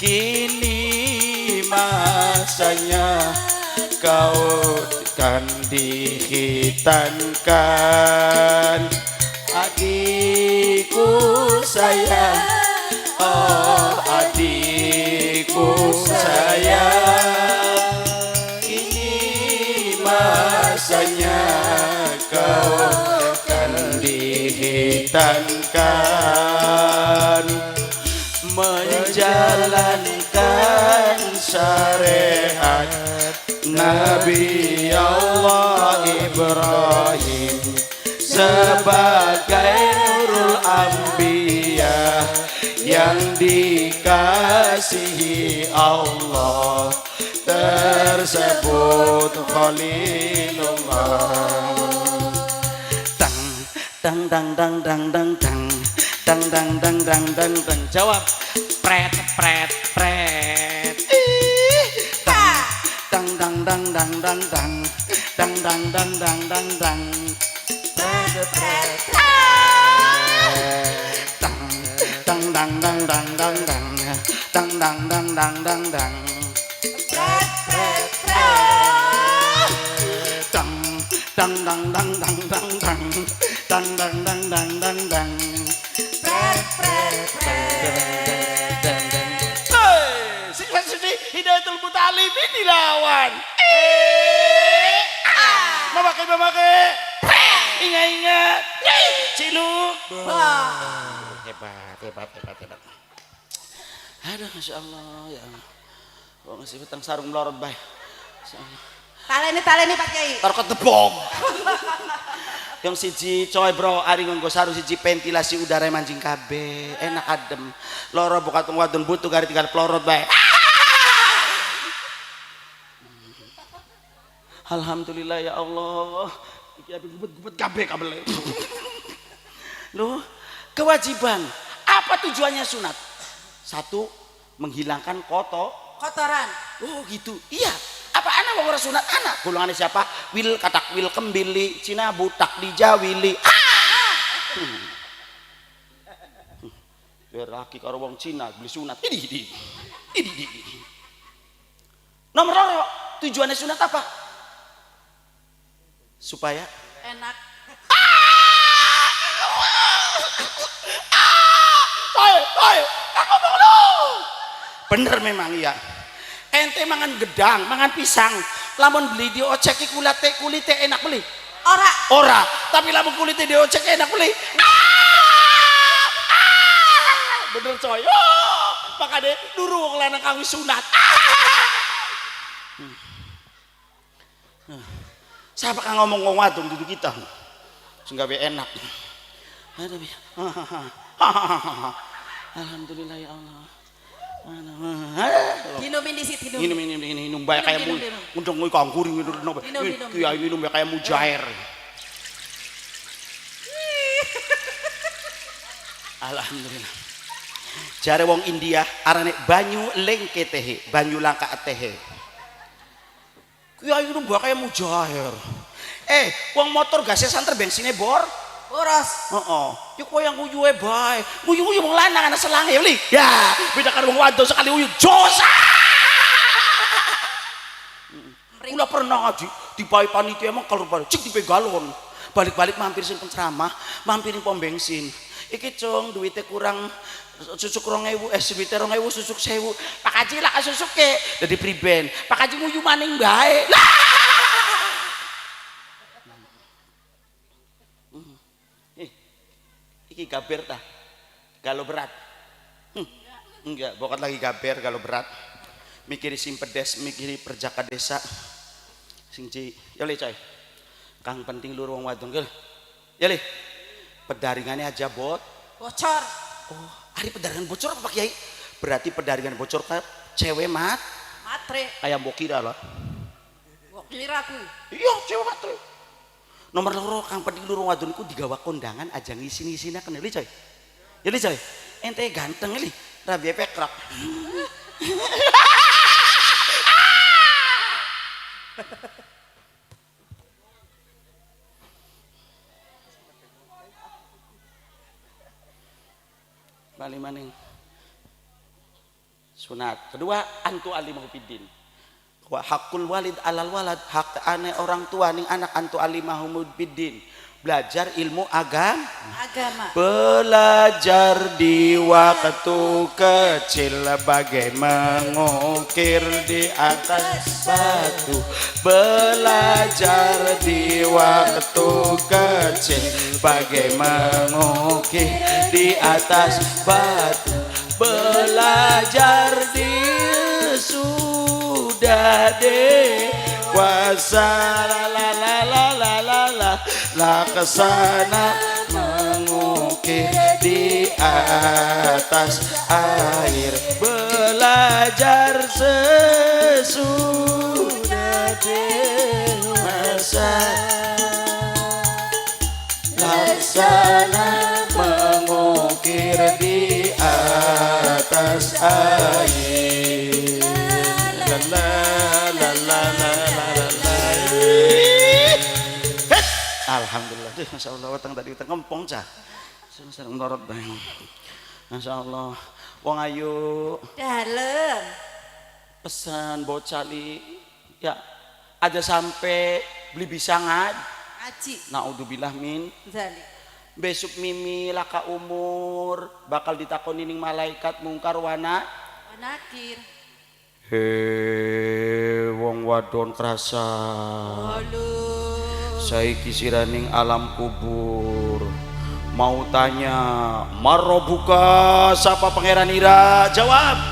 A: kini masanya kau kan dihitankan. Adikku sayang, oh adikku sayang, ini masanya kau kan dihitankan, menjalankan syariat Nabi Allah Ibrahim sebagai nurul anbiya yang dikasihi Allah, tersebut Khalilullah. Dang dang dang dang dang dang dang dang dang dang dang dang. Jawab. Pret pret pret. Dang dang dang dang dang dang dang dang dang dang dang dang. Pret pret. Dang dang dang dang dang dang dang dang dang dang dang dang dang. Pret pret pret. Dang dang dang dang dang dang dang dang dang dang dang dang dang. Pret pret pret. Siswa-siswi Hidayatul Muta'alimin dilawan. Memakai. Ingat. Ciluk. Hebat. Aduh, Masya Allah ya. Kok ngasih petang sarung melorot baik.
B: Talene Pak Kiai.
A: Tar ketebong. Yang siji coy bro, ari nganggo sarung siji ventilasi udara mancing kabeh, enak adem. Loro buka tong wadon butuh gari tinggal pelorot bae. Alhamdulillah ya Allah. Iki abi gubet-gubet kabeh kabel. Loh, kewajiban. Apa tujuannya sunat? Satu, menghilangkan
B: Kotoran.
A: Oh gitu. Iya. Apa anak mau sunat anak? Golongannya siapa? Wil katak wil kembili Cina butak dijawili. Biar laki karo wong Cina beli sunat. Ini. Nomor loro, tujuannya sunat apa? Supaya
B: Enak.
A: Bener memang iya. Ente mangan gedang, mangan pisang, lamun beli dioceki kulite enak beli. Ora, tapi lamun kulite diocek enak beli. Bener coy. Makanya dulu wong lanang kang sunat. Siapa kang ngomong wadon dudu kita? Sing gawe enak. Aduh. Alhamdulillah ya Allah.
B: Dinumin di situ.
A: Minum bae kayak mundung ngoy kangkuri minum. Kiai minum kayak mujair. Alhamdulillah. Jare wong India arane banyu lengke tehe, banyu langka tehe. Kiai minum bae kayak mujair. Wong motor gasnya santer bensinnya bor.
B: Boros.
A: Yuk koyang uyuwe bae. Uyu wong lanang ana selange li. Ya, beda karo wong wadon sekali uyu dosa. Kula pernah ngaji di pai panitia emang kalau balik cek di galon. Balik-balik mampir sing penceramah, mampir ning pom bensin. Iki cung duitnya kurang susuk 2000, duitnya 2000 susuk 1000. Pak Haji lah susuke dadi priben. Pak Haji nguyu maning bae. Iki gaber tah kalau berat enggak bokat lagi gaber kalau berat mikiri simpedes mikiri perjaka desa sing ci ya le coy kang penting lur wong wadon gel ya le pedaringannya aja
B: bocor.
A: Oh hari pedaringan bocor apa Pak Kiai? Berarti pedaringan bocor ke cewek
B: matre
A: ayam bokira lah
B: kira aku
A: iya cewek matre. Nomor loro kang penting lur wadon ku digawa kondangan aja ngisi-ngisina kene li coy. Ya li coy. Ente ganteng li. Rabi pekrok. Bali maning. Sunat. Kedua antu alimah fiddin. Wa hakul walid alal walad, hak ane orang tua ning anak antu alimahumud biddin, belajar ilmu agama. Belajar di waktu kecil bagai mengukir di atas batu. Belajar di waktu kecil bagai mengukir di atas batu. Belajar di sudah dewasa la kesana mengukir di atas air. Belajar sesudah dewasa laksana mengukir di atas air. Alhamdulillah, masya Allah, watang tadi kita ngempong cah, sering norot bang, masya Allah, wong ayu,
B: dalam,
A: pesan bocali, ya, aja sampai beli bisa
B: ngaji,
A: naudzubillah min,
B: zalik,
A: besok mimi laka umur, bakal ditakoni ning malaikat mungkar
B: nakir.
A: Wong wadon kerasa saiki siraning alam kubur mau tanya marobuka siapa pangeran ira jawab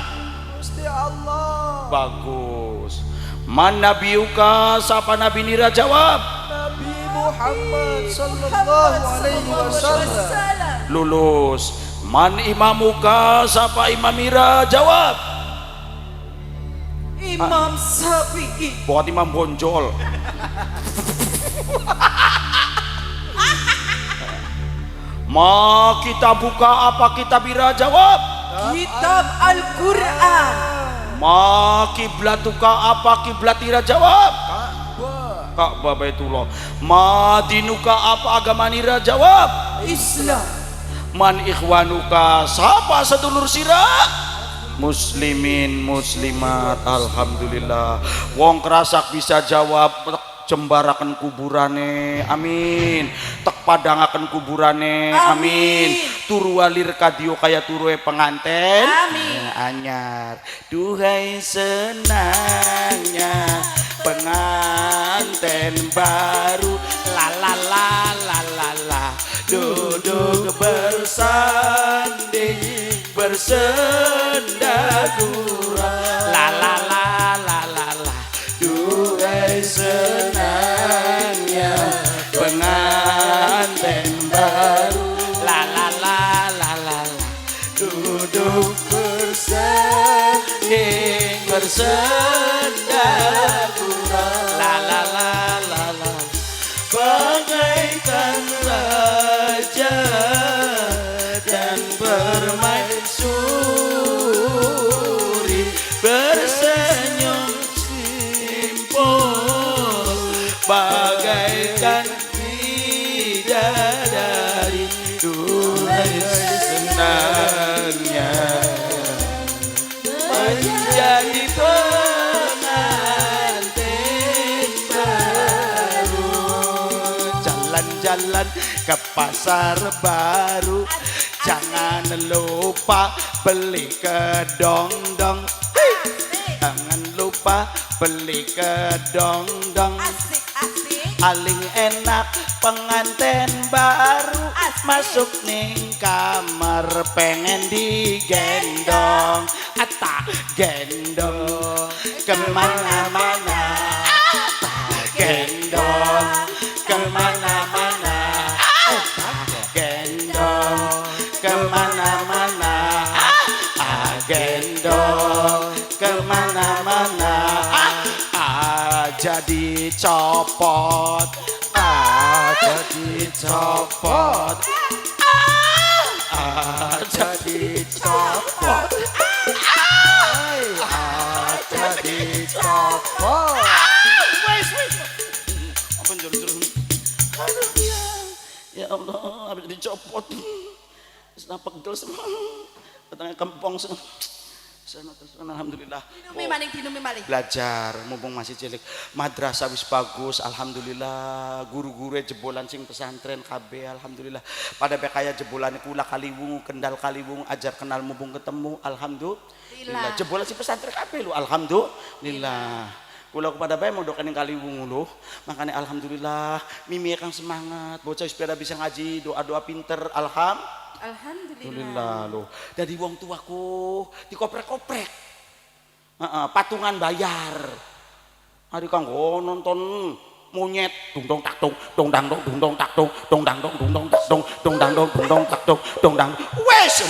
A: Gusti Allah. Bagus Man nabiyuka, sapa nabi nira jawab.
C: Nabi Muhammad sallallahu alaihi wasallam.
A: Lulus. Man imamuka, sapa imam nira jawab.
B: Imam Syafi'i.
A: Buat imam bonjol. Ma kita buka apa kita bira jawab.
B: Kitab Al-Quran.
A: Ma kiblatuka apa kiblatira jawab. Ka'bah Baitullah. Ma dinuka apa agama nira jawab.
B: Islam.
A: Man ikhwanuka sapa sedulur sira. Muslimin muslimat alhamdulillah. Wong kerasak bisa jawab jembarakan kuburane amin, tek padangaken kuburane amin, turu walir kadio kaya turue penganten
B: amin.
A: Anyar duhai senangnya penganten baru la la la la la la, duduk bersanding bersendagura la la la la la la, duhai senangnya penganten baru la la la la la la, duduk bersanding bersendagura la la la la la, bagaikan raja dan bermaisuri bersenyum simpul bagaikan bidadari, duhai senangnya menjadi pengantin baru, jalan-jalan ke pasar baru, jangan lupa beli kedong-dong, jangan lupa beli kedong-dong, aling enak penganten baru masuk ning kamar pengen digendong, ata gendong kemana-mana, gendong kemana-mana, gendong kemana-mana, gendong kemana-mana, jadi copot, jadi copot, jadi copot, jadi copot. Apa juru-juru? Aduh ya Allah, habis dicopot, senang pegel semua, datangnya kempong semua. Sana alhamdulillah.
B: Dinumi maling.
A: Belajar mumpung masih cilik. Madrasah wis bagus alhamdulillah. Guru-guru jebolan sing pesantren KB alhamdulillah. Pada bekaya jebolan kula Kaliwungu, Kendal Kaliwungu, ajar kenal mumpung ketemu alhamdulillah. Jebolan sing pesantren KB lu alhamdulillah. Kula kepada bae mondokan ning Kaliwungu lho. Makanya alhamdulillah mimi kang semangat. Bocah wis bisa ngaji, doa-doa pinter alhamdulillah loh. Dari wong tuaku dikoprek-koprek. Patungan bayar. Hari kanggo nonton monyet dung dong tak dong dong dang dong dung dong tak dong dong dang dong dung dong tak dong dong dang dong dung dong tak dong dong dang. Wes.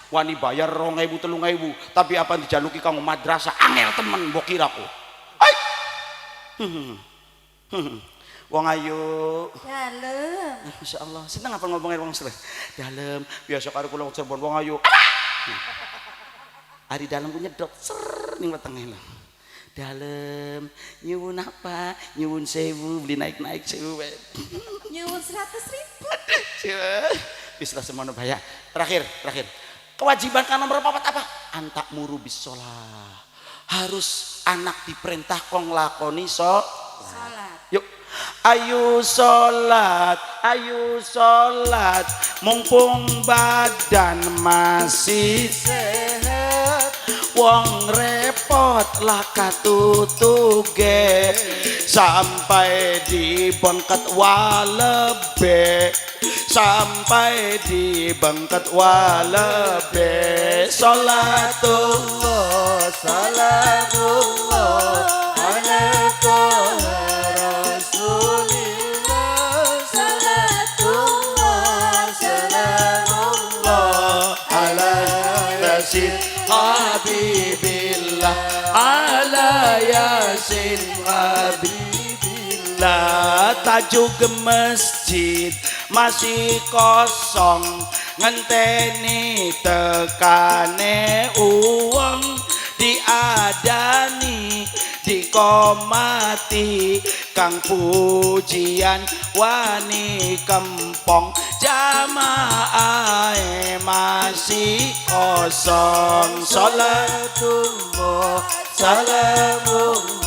A: Wani bayar 2.000 3.000 tapi apa dijaluki kanggo madrasah angel temen mbok kiraku. Ai. Wong ayu
B: dalem,
A: masyaallah seneng apa ngomongin wong seleh dalem biasa karo kula Cirebon wong ayu ari dalem ku nyedot ser ning wetenge lho dalem nyuwun apa nyuwun 1000 beli naik-naik 1000
B: nyuwun 100.000
A: wis lah semono bayar terakhir kewajiban kan nomor 4 apa antak muru bis sholat harus anak diperintah kong lakoni
B: salat
A: yuk ayo sholat mumpung badan masih sehat wong repot lah katutuge sampai di bengket walebe sholatullah salamullah yasin habibillah ala yasin habibillah. Tajuk masjid masih kosong ngenteni tekane uang diadani dikomati kang pujian wani kempong jamaah masih kosong. Salatullah salamullah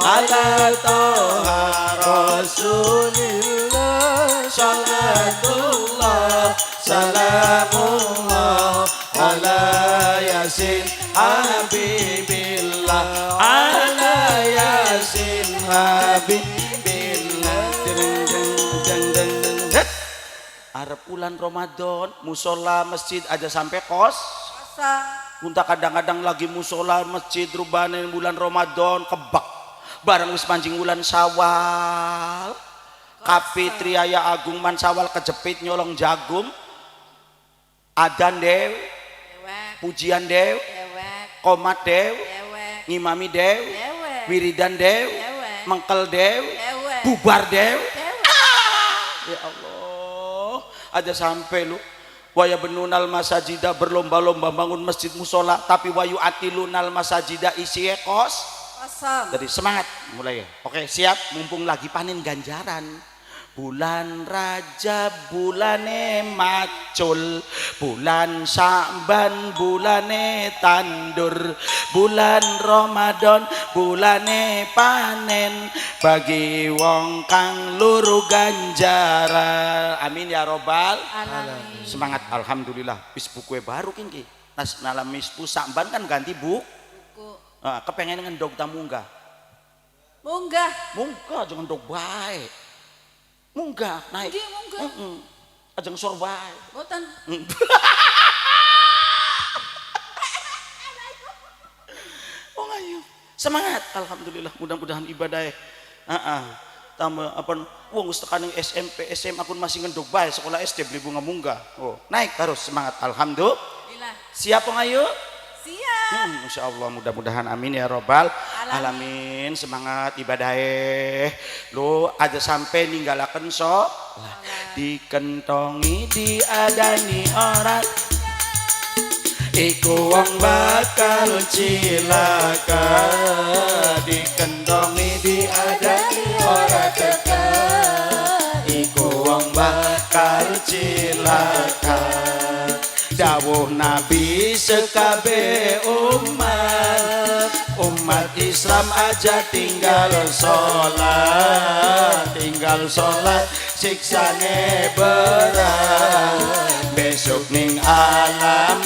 A: ala toha rasulillah. Salatullah salamullah ala yasin habibillah ala yasin habibillah. Arep bulan Ramadan musola masjid aja sampai kos. Unta kadang-kadang lagi musola masjid rubane bulan Ramadan kebak bareng wis mancing bulan Syawal kapi triaya agung man Syawal kejepit nyolong jagung adan dew pujian dew komat dew ngimami dew wiridan dew mengkel dew bubar dew. Ya Allah aja sampai lu waya benunal masajida berlomba-lomba bangun masjid musola tapi wayu atilunal masajida isi kos. Jadi semangat mulai ya. Oke siap mumpung lagi panen ganjaran bulan Rajab bulane macul bulan Sya'ban bulane tandur bulan Ramadan bulane panen bagi wong kang luru ganjaran. Amin ya robbal alamin. Semangat alhamdulillah wis buku baru kini nas nalam mispu Sya'ban kan ganti buku. Kepengen ngendog ta munggah jangan dog baik munggah naik ajeng sor bae boten. Oh ayo semangat alhamdulillah mudah-mudahan ibadah tambah apa wong tekaning SMP SMA aku masih ngendog bae sekolah SD beli bunga munggah. Oh naik terus semangat alhamdulillah. Siap ayo siap. Insya Allah mudah-mudahan amin ya robbal alamin. Semangat ibadah lu aja sampai ninggalaken sholat dikentongi diadani orang iku wong bakal cilaka dikentongi diadani orang dekat iku wong bakal cilaka. Dawuh Nabi sekabe umat Islam aja tinggal sholat siksane berat besok ning alam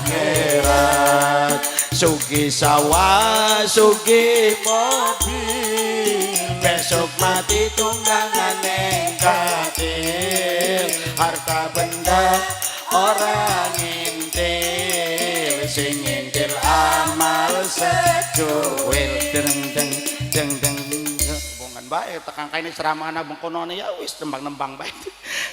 A: akhirat. Sugi sawah sugi mobil besok mati tunggangan neng katil harta benda orang intil sing intil amal secuil deng bongan bae tekan kaini ceramahna bengkonone ya wis nembang-nembang bae.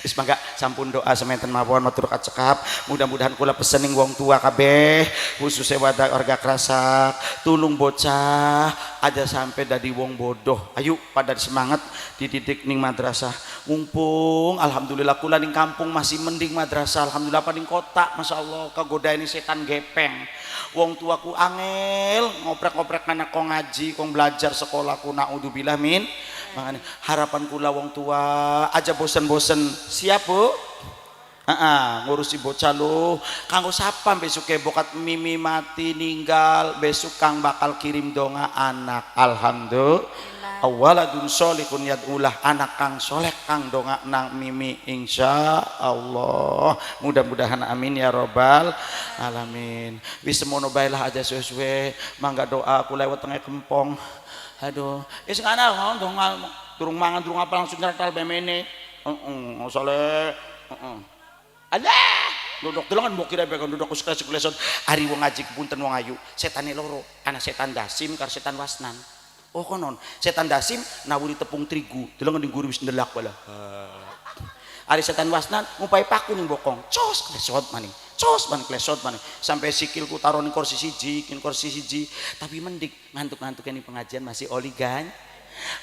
A: Wis mangga sampun doa semanten mawon matur kacekap mudah-mudahan kula pesening wong tua kabeh khususnya wadah warga Krasak tulung bocah aja sampai dadi wong bodoh. Ayo pada semangat dididik ning madrasah mumpung alhamdulillah kula ning kampung masih mending madrasah alhamdulillah paling kota masya Allah kagodain setan gepeng wong tuaku angel ngoprek-ngoprek anak kong ngaji kong belajar sekolahku naudzubillah min. Makanya harapan kula wong tua aja bosen-bosen siap bu ngurusi bocah lu kanggo sapa besok bokat mimi mati ninggal besok kang bakal kirim donga anak alhamdulillah awaladun sholihun yad'ulah anak kang soleh kang donga nang mimi insya Allah mudah-mudahan amin ya robbal alamin. Wis semono bae lah aja suwe-suwe mangga doa aku lewat tengah kempong. Aduh, sing ana durung mangan durung apa langsung nyetel bemene. Saleh. Alah, duduk delongan mbok kira bekon duduk uskas-uskleson ari wong ngaji punten wong ayu. Setane loro, ana setan dasim karo setan wasnan. Oh konon, setan dasim nawuri tepung terigu, delongan ning guru wis ndelak bala. Ari setan wasnan ngupai paku ning bokong. Cos kesot maning. cos man klesot man sampai sikilku taruh ning kursi siji tapi mendik ngantuk-ngantuk ini pengajian masih oli gan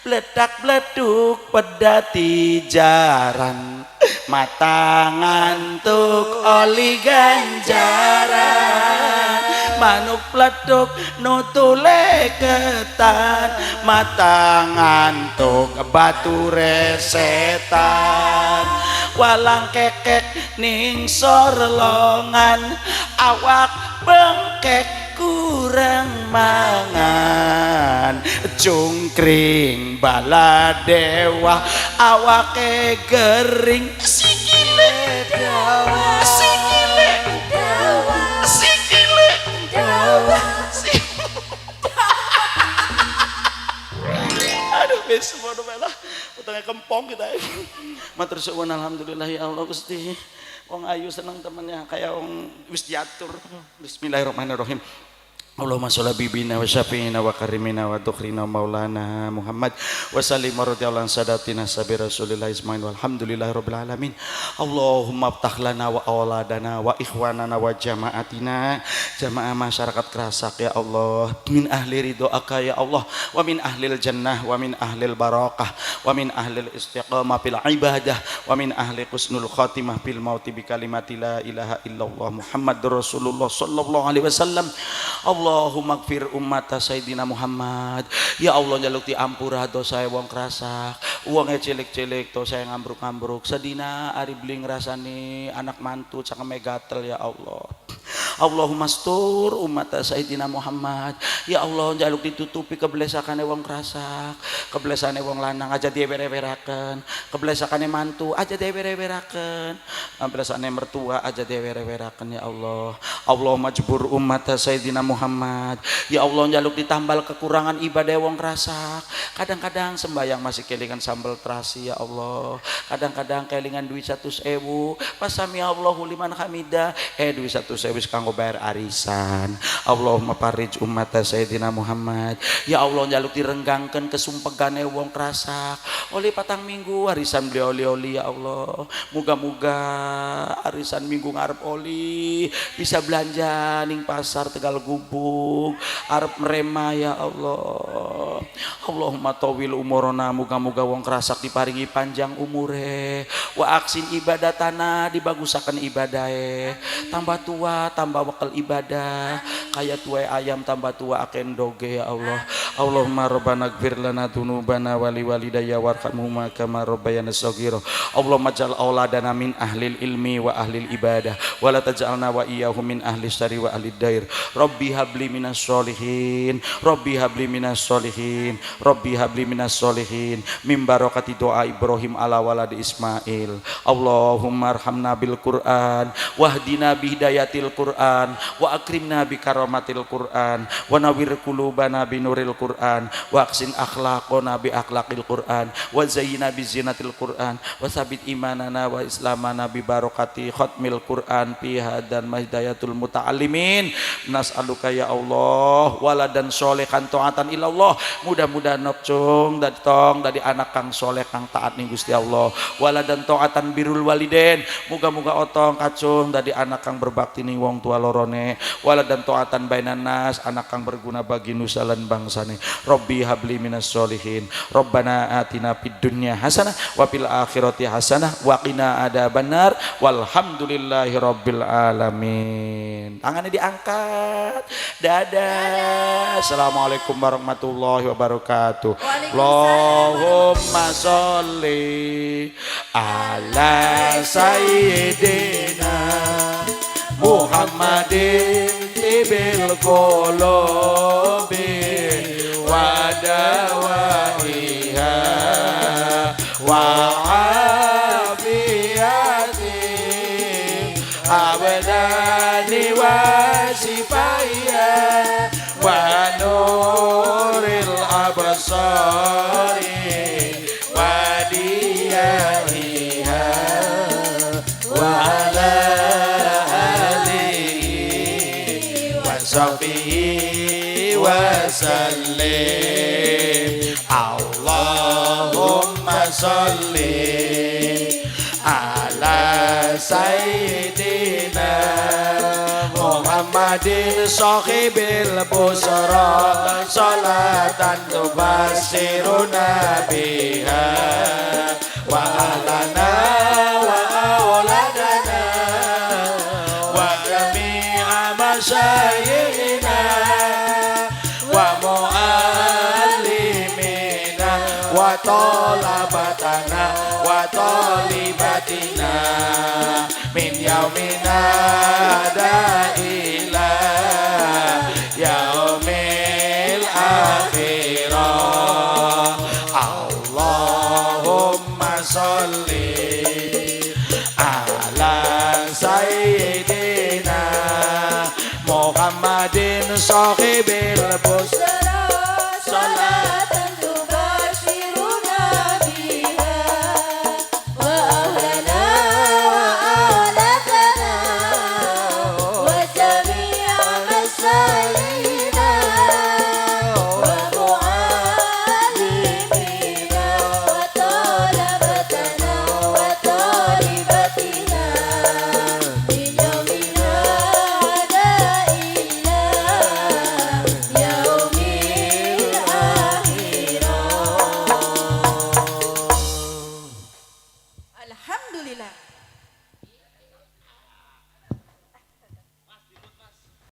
A: bledak bleduk pedati jaran mata ngantuk oli ganjaran manuk pleduk nutule ketan mata ngantuk batu resetan walang kekek ning sorlongan awak bengkek kurang mangan jungkring bala dewa awake gering sikile dawa sikile dawa sikile dawa aduh wis mono lah utangnya kempong kita matur suwun alhamdulillah ya Allah Gusti wong ayu seneng temennya kayak wong wis diatur bismillahirrahmanirrahim Allahumma sholli bibina wa syafi'ina wa karimina wa tukhrina maulana Muhammad wa sallim radhiyallahu an sadatina sabi rasulillah ismail walhamdulillahi rabbil alamin Allahumma aftah lana wa auladana wa ikhwanana wa jama'atina jamaah masyarakat Kerasak ya Allah min ahli ridhoaka ya Allah wa min ahlil jannah wa min ahlil barakah wa min ahlil istiqamah fil ibadah wa min ahli husnul khatimah fil mauti bi kalimati la ilaha illallah Muhammadur Rasulullah sallallahu alaihi wasallam Allahumma gfir ummata Sayyidina Muhammad ya Allah jaluk diampura dosa wong Kerasak uangnya cilik-cilik dosa yang ngambruk-ngambruk sedina ari bling rasani anak mantu cakeme gatel ya Allah Allahumma stur ummata Sayyidina Muhammad ya Allah jaluk ditutupi keblesakane wong Kerasak keblesane wong lanang aja diewere-weraken keblesakane mantu aja diewere-weraken keblesakane mertua aja diewere-weraken ya Allah Allahumma jbur ummata Sayyidina Muhammad ya Allah njaluk ditambal kekurangan ibadah wong Kerasak kadang-kadang sembahyang masih kelingan sambal terasi ya Allah kadang-kadang kelingan duit 100.000 pas sami Allahu liman hamidah duit 100.000 kanggo bayar arisan Allahumma parij umat Sayyidina Muhammad ya Allah njaluk direnggangkeun kesumpegane wong Kerasak oleh patang minggu arisan beli oli-oli ya Allah muga-muga arisan minggu ngarep oli bisa belanja ning pasar Tegal Gubuk arep merema ya Allah Allahumma tawil umurona muga-muga wong Kerasak diparingi panjang umure wa aksin ibadatana dibagusaken ibadahe tambah tua tambah wakal ibadah kayak tuai ayam tambah tua aken doge ya Allah Allahumma rabbana gfir lana dunubana wali walidayya warhamhuma kama rabbayana shaghira Allahumma ja'al auladana min ahlil ilmi wa ahlil ibadah wala taj'alna wa iyyahum min ahli syari wa ahli dair Rabbi habli minas sholihin Rabbi habli minas sholihin Rabbi habli minas sholihin min barakati doa Ibrahim ala waladi Ismail Allahumma arhamna bil Qur'an wahdina bi hidayatil Qur'an wa akrimna bi karamatil Qur'an wa nawwir qulubana bi nuril Qur'an wa aksin akhlaqona bi akhlaqil Qur'an wa zayyina bi zinatil Qur'an wa sabit imanana wa islamana bi barakati khatmil Qur'an fi hadan hidayatul muta'allimin nas'aluka ya Allah waladan solehan ta'atan ilallah mudah-mudahan nopcung dari anak kang soleh kang taat ning Gusti Allah waladan ta'atan birul waliden muga-muga otong kacung dari anak kang berbakti ning wong tua lorone waladan ta'atan bainan nas anak kang berguna bagi nusa lan bangsane Rabbi habli minas solihin Rabbana atina fid dunya hasanah wa fil akhirati hasanah wa qina adzabannar walhamdulillahi rabbil alamin tangannya diangkat dadah assalamualaikum warahmatullahi wabarakatuh Allahumma sholli ala sayyidina Muhammadin tibil qulubi wa dawaiha wa afiyati abadani wa sifaya wa nuril absari wa diyaiha wa ala alihi wa sahbihi wa sallim Allahumma sholli ala sayyidina Muhammadin sahibil busra salatan tubashiruna biha wa alana wa auladana wa jami'a masyayikhina wa muallimina wa talabatana wa talibatina min yaumina